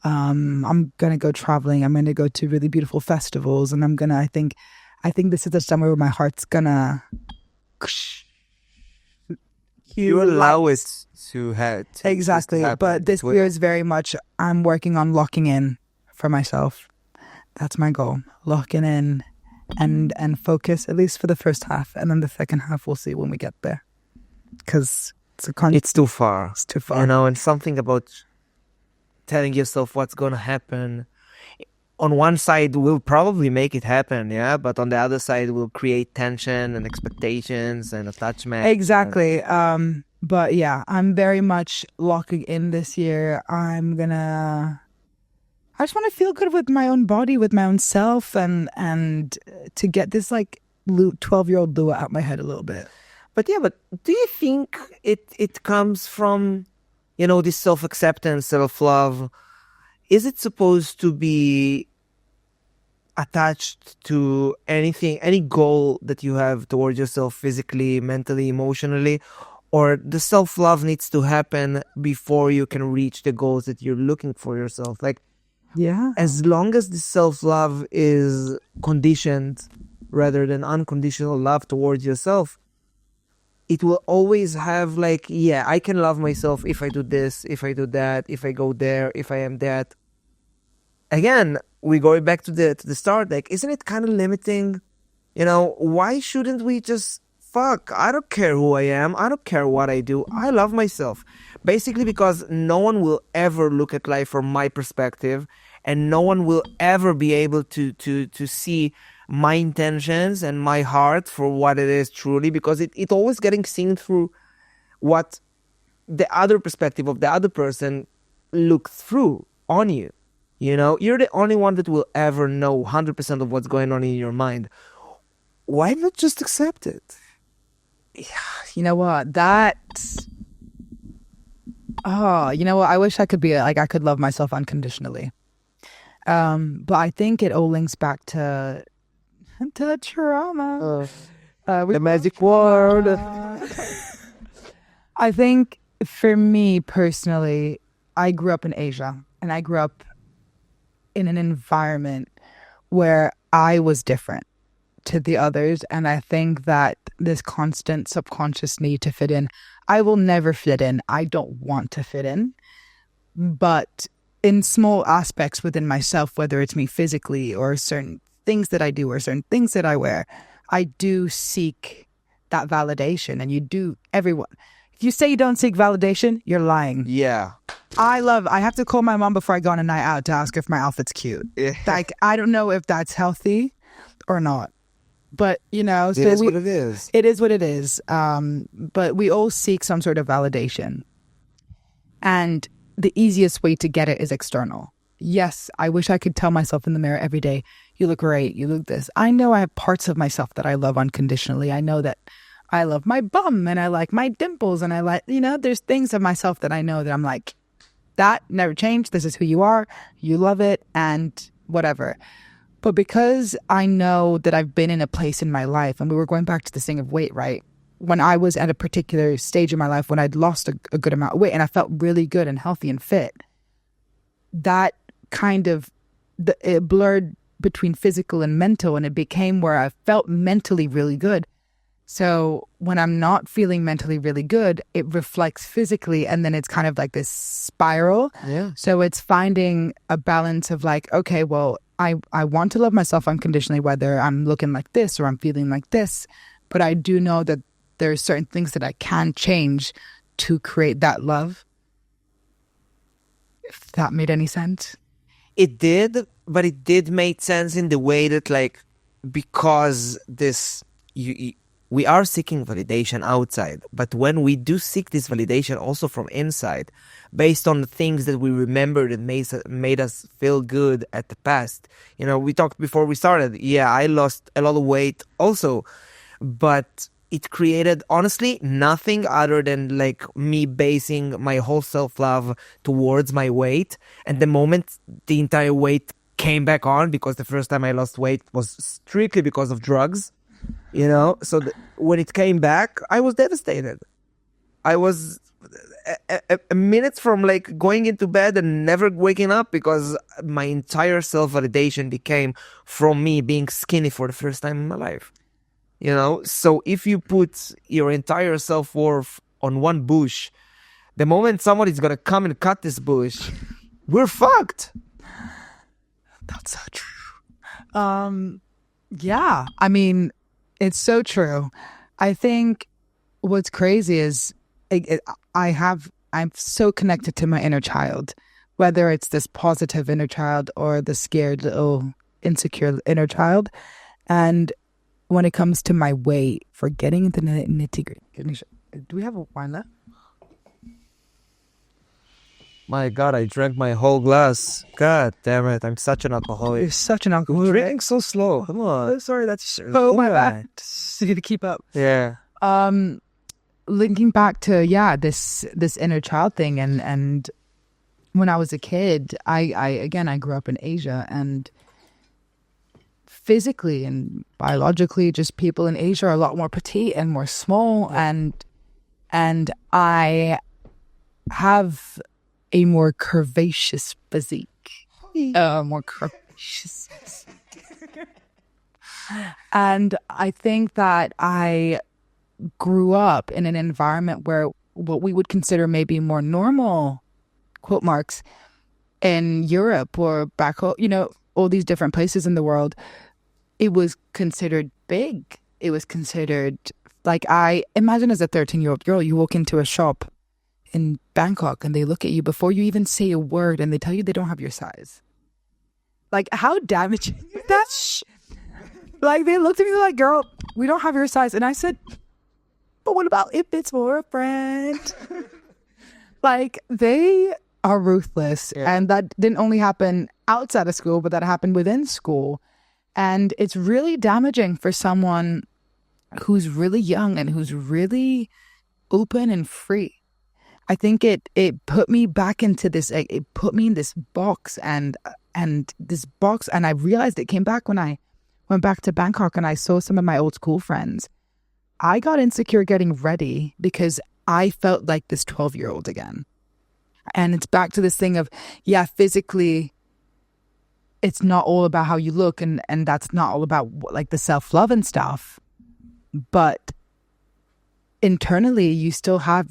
I'm going to go traveling. I'm going to go to really beautiful festivals, and I think this is the summer where my heart's going to... You allow it to have... Exactly. But this year is very much, I'm working on locking in for myself. That's my goal. Locking in and focus, at least for the first half. And then the second half, we'll see when we get there. Because it's too far. It's too far. You know, and something about telling yourself what's going to happen. On one side, we'll probably make it happen, yeah? But on the other side, we'll create tension and expectations and attachment. Exactly. But yeah, I'm very much locking in this year. I just want to feel good with my own body, with my own self, and to get this like 12-year-old Lua out my head a little bit. But do you think it comes from, you know, this self-acceptance, self-love? Is it supposed to be attached to anything, any goal that you have towards yourself physically, mentally, emotionally? Or the self-love needs to happen before you can reach the goals that you're looking for yourself? Like, yeah, as long as the self-love is conditioned rather than unconditional love towards yourself, it will always have like, yeah, I can love myself if I do this, if I do that, if I go there, if I am that. Again, we go back to the start. Like, isn't it kind of limiting? You know, why shouldn't we just fuck? I don't care who I am. I don't care what I do. I love myself. Basically because no one will ever look at life from my perspective, and no one will ever be able to see my intentions and my heart for what it is truly, because it always getting seen through what the other perspective of the other person looks through on you. You know, you're the only one that will ever know 100% of what's going on in your mind. Why not just accept it? Yeah, you know what? You know what? I wish I could be like, I could love myself unconditionally. But I think it all links back to trauma. The magic word. I think for me personally, I grew up in Asia, and I grew up in an environment where I was different to the others. And I think that this constant subconscious need to fit in, I will never fit in. I don't want to fit in. But in small aspects within myself, whether it's me physically or certain things that I do or certain things that I wear, I do seek that validation. And you do, everyone. If you say you don't seek validation, you're lying. Yeah. I have to call my mom before I go on a night out to ask if my outfit's cute. Yeah. Like, I don't know if that's healthy or not. But, you know, it is what it is. It is what it is. But we all seek some sort of validation. And the easiest way to get it is external. Yes, I wish I could tell myself in the mirror every day, you look great, you look this. I know I have parts of myself that I love unconditionally. I know that I love my bum and I like my dimples and I like, you know, there's things of myself that I know that I'm like, that never changed. This is who you are. You love it and whatever. But because I know that I've been in a place in my life, and we were going back to this thing of weight, right? When I was at a particular stage in my life when I'd lost a good amount of weight and I felt really good and healthy and fit, that kind of, it blurred between physical and mental, and it became where I felt mentally really good. So when I'm not feeling mentally really good, it reflects physically, and then it's kind of like this spiral. Yeah. So it's finding a balance of like, okay, well, I want to love myself unconditionally, whether I'm looking like this or I'm feeling like this. But I do know that there are certain things that I can change to create that love. If that made any sense. It did, but it did make sense in the way that, like, because this, we are seeking validation outside, but when we do seek this validation also from inside, based on the things that we remember that made us feel good at the past. You know, we talked before we started, yeah, I lost a lot of weight also but it created, honestly, nothing other than like me basing my whole self-love towards my weight. And the moment the entire weight came back on, because the first time I lost weight was strictly because of drugs, so when it came back, I was devastated. I was a minute from like going into bed and never waking up, because my entire self-validation became from me being skinny for the first time in my life. So if you put your entire self-worth on one bush, the moment somebody's gonna come and cut this bush, we're fucked. That's so true. Yeah, I mean, it's so true. I think what's crazy is I'm so connected to my inner child, whether it's this positive inner child or the scared little insecure inner child. And when it comes to my weight, for getting into the nitty-gritty, do we have a wine left? My God, I drank my whole glass. God damn it, I'm such an alcoholic. You're such an alcoholic. Drinking so slow. Come on. Oh, sorry, that's my bad. You need to keep up. Yeah. Linking back to this inner child thing, and when I was a kid, I grew up in Asia, and physically and biologically, just people in Asia are a lot more petite and more small, and I have a more curvaceous physique, more curvaceous. And I think that I grew up in an environment where what we would consider maybe more normal, quote marks, in Europe or back home, all these different places in the world, it was considered big. It was considered, like, I imagine as a 13-year-old girl, you walk into a shop in Bangkok and they look at you before you even say a word and they tell you they don't have your size. Like, how damaging is that? Like, they looked at me like, girl, we don't have your size. And I said, but what about if it's for a friend? Like, they are ruthless. Yeah. And that didn't only happen outside of school, but that happened within school. And it's really damaging for someone who's really young and who's really open and free. I think it put me back into this, it put me in this box and I realized it came back when I went back to Bangkok and I saw some of my old school friends. I got insecure getting ready because I felt like this 12-year-old again. And it's back to this thing of, physically, it's not all about how you look, and that's not all about like the self-love and stuff. But internally, you still have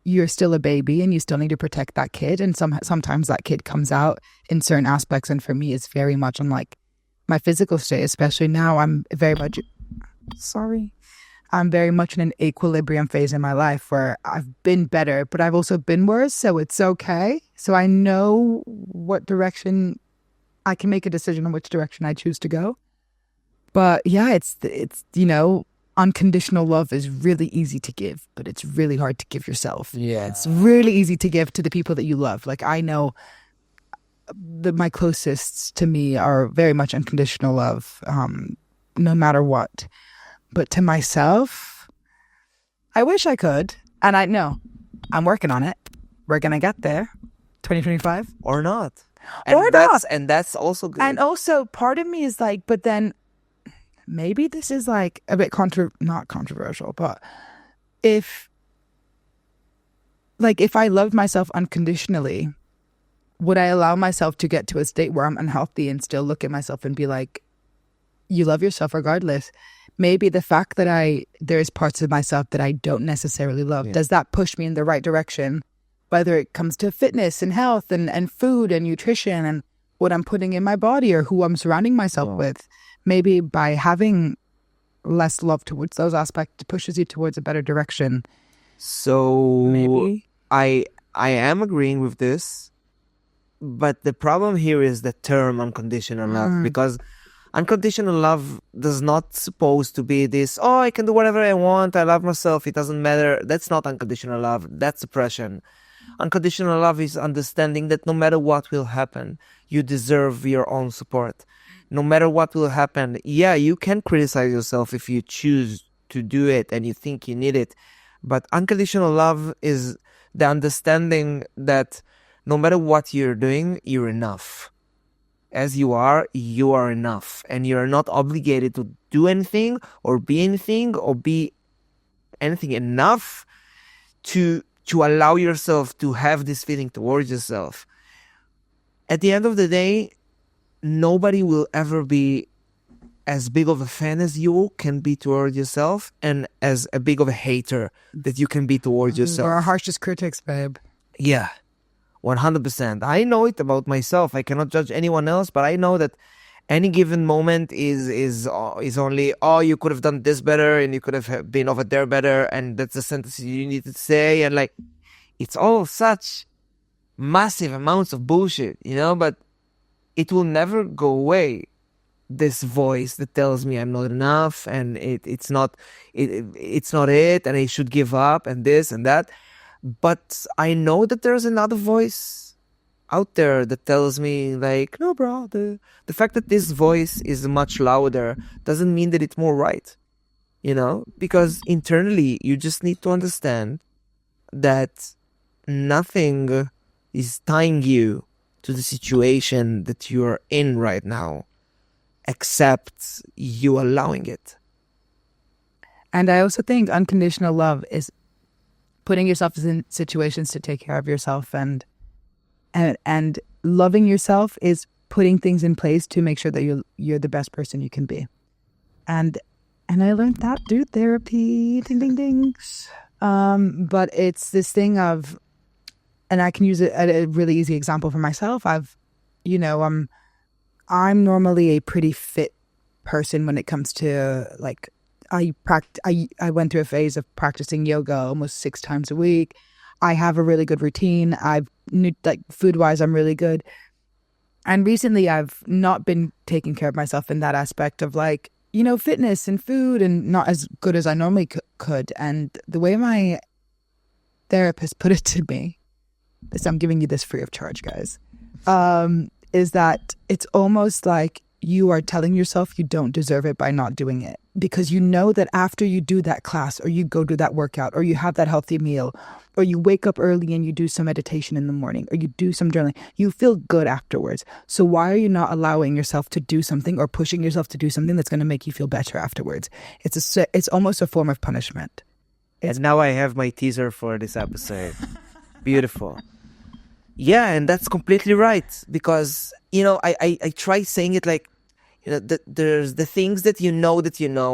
you're still a baby and you still need to protect that kid. And sometimes that kid comes out in certain aspects. And for me, it's very much on like my physical state, especially now. I'm very much in an equilibrium phase in my life where I've been better, but I've also been worse. So it's okay. So I know what direction I can make a decision on which direction I choose to go. But yeah, it's unconditional love is really easy to give, but it's really hard to give yourself. Yeah. It's really easy to give to the people that you love. Like, I know my closest to me are very much unconditional love, no matter what. But to myself, I wish I could. And I know I'm working on it. We're going to get there. 2025. Or not. And that's also good. And also part of me is like, but then maybe this is like a bit not controversial, but if I loved myself unconditionally, would I allow myself to get to a state where I'm unhealthy and still look at myself and be like, you love yourself regardless? Maybe the fact that there's parts of myself that I don't necessarily love, does that push me in the right direction? Whether it comes to fitness and health and food and nutrition and what I'm putting in my body or who I'm surrounding myself with. Maybe by having less love towards those aspects, it pushes you towards a better direction. So maybe I am agreeing with this, but the problem here is the term unconditional love, because unconditional love does not supposed to be this, I can do whatever I want, I love myself, it doesn't matter. That's not unconditional love. That's oppression. Unconditional love is understanding that no matter what will happen, you deserve your own support. No matter what will happen, you can criticize yourself if you choose to do it and you think you need it. But unconditional love is the understanding that no matter what you're doing, you're enough. As you are enough. And you're not obligated to do anything or be anything or be anything enough to allow yourself to have this feeling towards yourself. At the end of the day, nobody will ever be as big of a fan as you can be towards yourself and as a big of a hater that you can be towards yourself. We're our harshest critics, babe. Yeah, 100%. I know it about myself. I cannot judge anyone else, but I know that any given moment is only, oh, you could have done this better and you could have been over there better, and that's the sentence you need to say, and like, it's all such massive amounts of bullshit, but it will never go away. This voice that tells me I'm not enough and it's not it and I should give up and this and that. But I know that there's another voice out there that tells me like, no, bro, the fact that this voice is much louder doesn't mean that it's more right, because internally you just need to understand that nothing is tying you to the situation that you're in right now, except you allowing it. And I also think unconditional love is putting yourself in situations to take care of yourself, and loving yourself is putting things in place to make sure that you're the best person you can be. And I learned that through therapy, ding ding dings. But it's this thing of, and I can use a really easy example for myself. I'm normally a pretty fit person when it comes to like, I went through a phase of practicing yoga almost 6 times a week. I have a really good routine. Food wise, I'm really good. And recently I've not been taking care of myself in that aspect of like, fitness and food, and not as good as I normally could. And the way my therapist put it to me, I'm giving you this free of charge, guys, is that it's almost like you are telling yourself you don't deserve it by not doing it. Because you know that after you do that class, or you go do that workout, or you have that healthy meal, or you wake up early and you do some meditation in the morning, or you do some journaling, you feel good afterwards. So why are you not allowing yourself to do something or pushing yourself to do something that's going to make you feel better afterwards? It's almost a form of punishment. And now I have my teaser for this episode. Beautiful. Yeah, and that's completely right. Because, I try saying it like, there's the things that you know,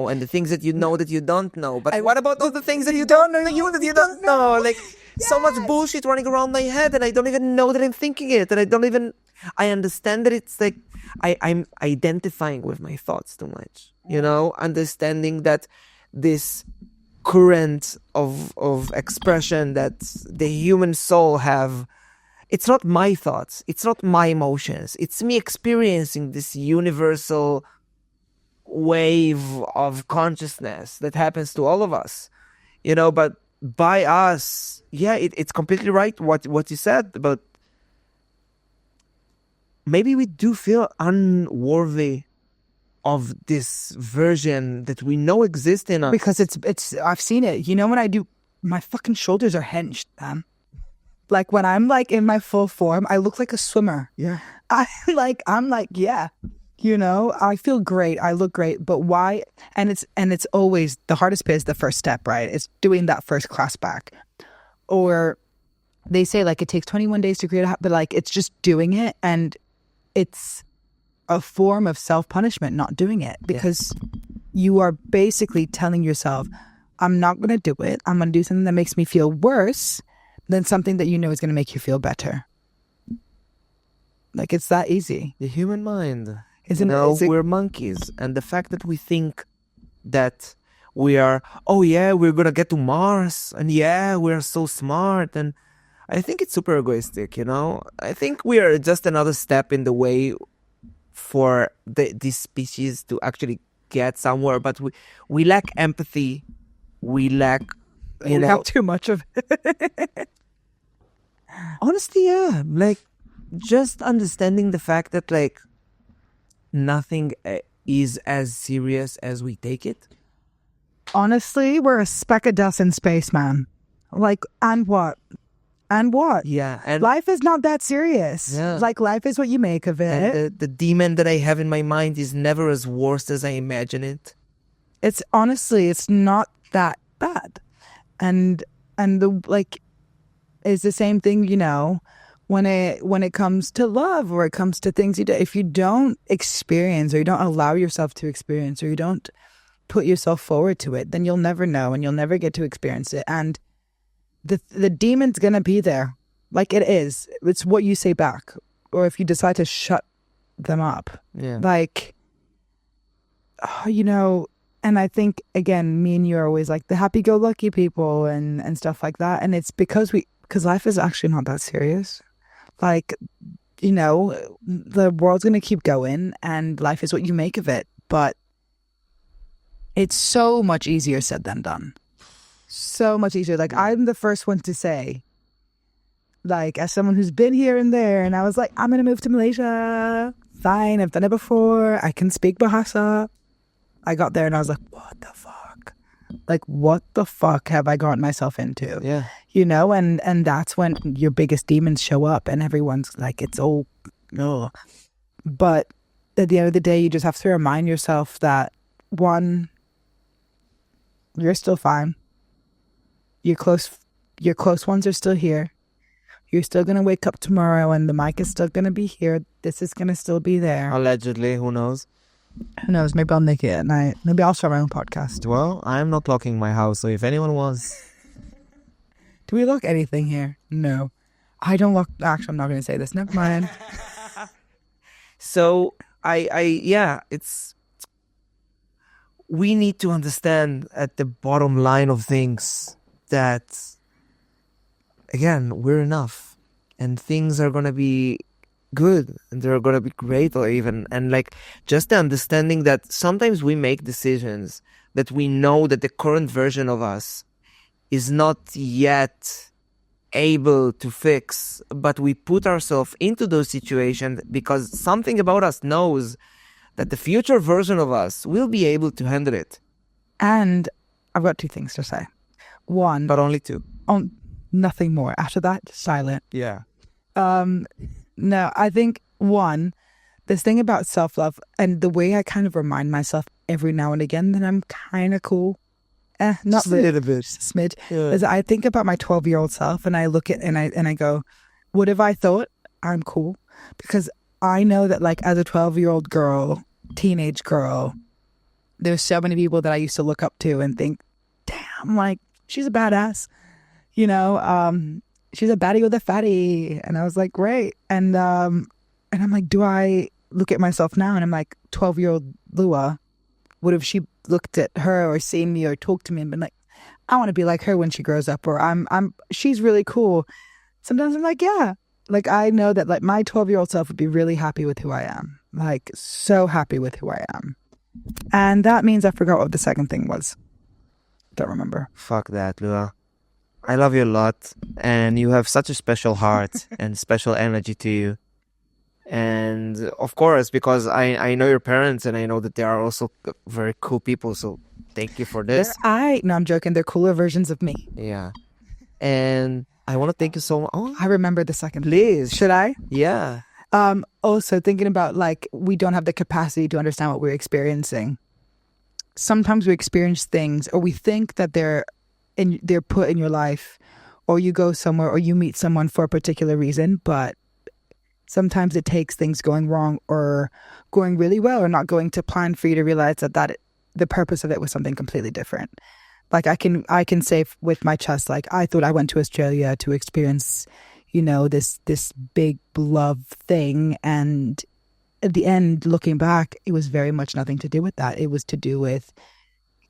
and the things that you know that you don't know. But what about all the things that you don't know, that you don't know? Like, so much bullshit running around my head, and I don't even know that I'm thinking it. And I understand that it's like, I'm identifying with my thoughts too much. Understanding that this current of expression that the human soul have, it's not my thoughts, it's not my emotions, it's me experiencing this universal wave of consciousness that happens to all of us, but by us, it's completely right what you said, but maybe we do feel unworthy of this version that we know exists in us. Because it's I've seen it. When I do, my fucking shoulders are hinged, man. Like when I'm like in my full form, I look like a swimmer. Yeah. I feel great. I look great. But why? And it's always the hardest bit is the first step, right? It's doing that first class back. Or they say like it takes 21 days to create a habit, but like it's just doing it, and it's a form of self-punishment not doing it, because you are basically telling yourself, I'm not going to do it. I'm going to do something that makes me feel worse than something that is going to make you feel better. Like, it's that easy. The human mind. We're monkeys. And the fact that we think that we are, we're going to get to Mars. And we're so smart. And I think it's super egoistic, I think we are just another step in the way for this species to actually get somewhere. But we lack empathy. We lack, we have too much of it. Honestly, yeah. Like, just understanding the fact that, like, nothing is as serious as we take it. honestly, we're a speck of dust in space, man. Like, and what? And what? Yeah. And Life is not that serious. Yeah. Like, life is what you make of it. and the demon that I have in my mind is never as worse as I imagine it. It's honestly, it's not that bad. And the like is the same thing, you know, when it comes to love or it comes to things you do. If you don't experience or you don't allow yourself to experience or you don't put yourself forward to it, then you'll never know and you'll never get to experience it. And the demon's gonna be there. Like, it is. It's what you say back. Or if you decide to shut them up. Yeah. Like, you know, and I think, again, me and you are always like the happy-go-lucky people and stuff like that. And it's because life is actually not that serious. Like, you know, the world's going to keep going and life is what you make of it. But it's so much easier said than done. So much easier. Like, I'm the first one to say, like, as someone who's been here and there, and I was like, I'm going to move to Malaysia. Fine, I've done it before. I can speak Bahasa. I got there and I was like, what the fuck? Like, what the fuck have I gotten myself into? Yeah. You know, and that's when your biggest demons show up and everyone's like, it's all, no. But at the end of the day, you just have to remind yourself that, one, you're still fine. Your close ones are still here. You're still going to wake up tomorrow and the mic is still going to be here. This is going to still be there. Allegedly, who knows? Who knows? Maybe I'll nick it at night. Maybe I'll start my own podcast. Well, I'm not locking my house, so if anyone wants... Do we lock anything here? No. I don't lock... Actually, I'm not going to say this. Never mind. So, it's... We need to understand at the bottom line of things that, again, we're enough. And things are going to be good. And they're going to be great or even... And like, just the understanding that sometimes we make decisions that we know that the current version of us is not yet able to fix, but we put ourselves into those situations because something about us knows that the future version of us will be able to handle it. And I've got two things to say. One, But only two. nothing more. After that, silent. Yeah. No, I think, one, this thing about self-love and the way I kind of remind myself every now and again that I'm kind of cool. Not Just a little bit. just a smidge. Yeah. Is I think about my 12-year-old self and I look at and I go, what if I thought I'm cool? Because I know that, like, as a 12-year-old girl, teenage girl, there's so many people that I used to look up to and think, damn, like, she's a badass. You know, she's a baddie with a fatty. And I was like, great. And I'm like, do I look at myself now? And I'm like, 12-year-old Lua, what if she looked at her or seen me or talked to me and been like, I want to be like her when she grows up, or she's really cool. Sometimes I'm like, yeah. Like, I know that, like, my 12-year-old self would be really happy with who I am. Like, so happy with who I am. And that means I forgot what the second thing was. Don't remember. Fuck that, Lua. I love you a lot, and you have such a special heart and special energy to you. And of course, because I know your parents and I know that they are also very cool people, so thank you for this. No, I'm joking. They're cooler versions of me. Yeah. And I want to thank you so much. Oh, I remember the second. please. Should I? Yeah. Also thinking about, like, we don't have the capacity to understand what we're experiencing. Sometimes we experience things, or we think that they're put in your life, or you go somewhere, or you meet someone for a particular reason, but sometimes it takes things going wrong or going really well or not going to plan for you to realize that the purpose of it was something completely different. Like, I can say with my chest, like, I thought I went to Australia to experience, you know, this big love thing, and at the end, looking back, it was very much nothing to do with that. It was to do with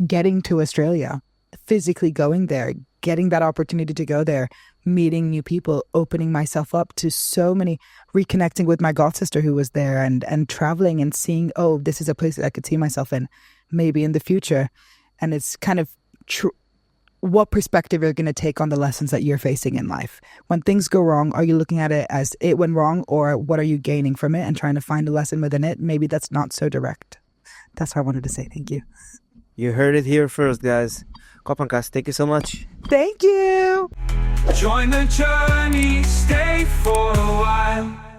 getting to Australia, physically going there, getting that opportunity to go there, meeting new people, opening myself up to so many, reconnecting with my god sister who was there, and traveling and seeing, oh, this is a place that I could see myself in maybe in the future. And it's kind of what perspective you're going to take on the lessons that you're facing in life. When things go wrong, are you looking at it as it went wrong, or what are you gaining from it and trying to find a lesson within it? Maybe that's not so direct. That's what I wanted to say. Thank you. You heard it here first, guys. KohPhanCast, thank you so much. Thank you. Join the journey, stay for a while.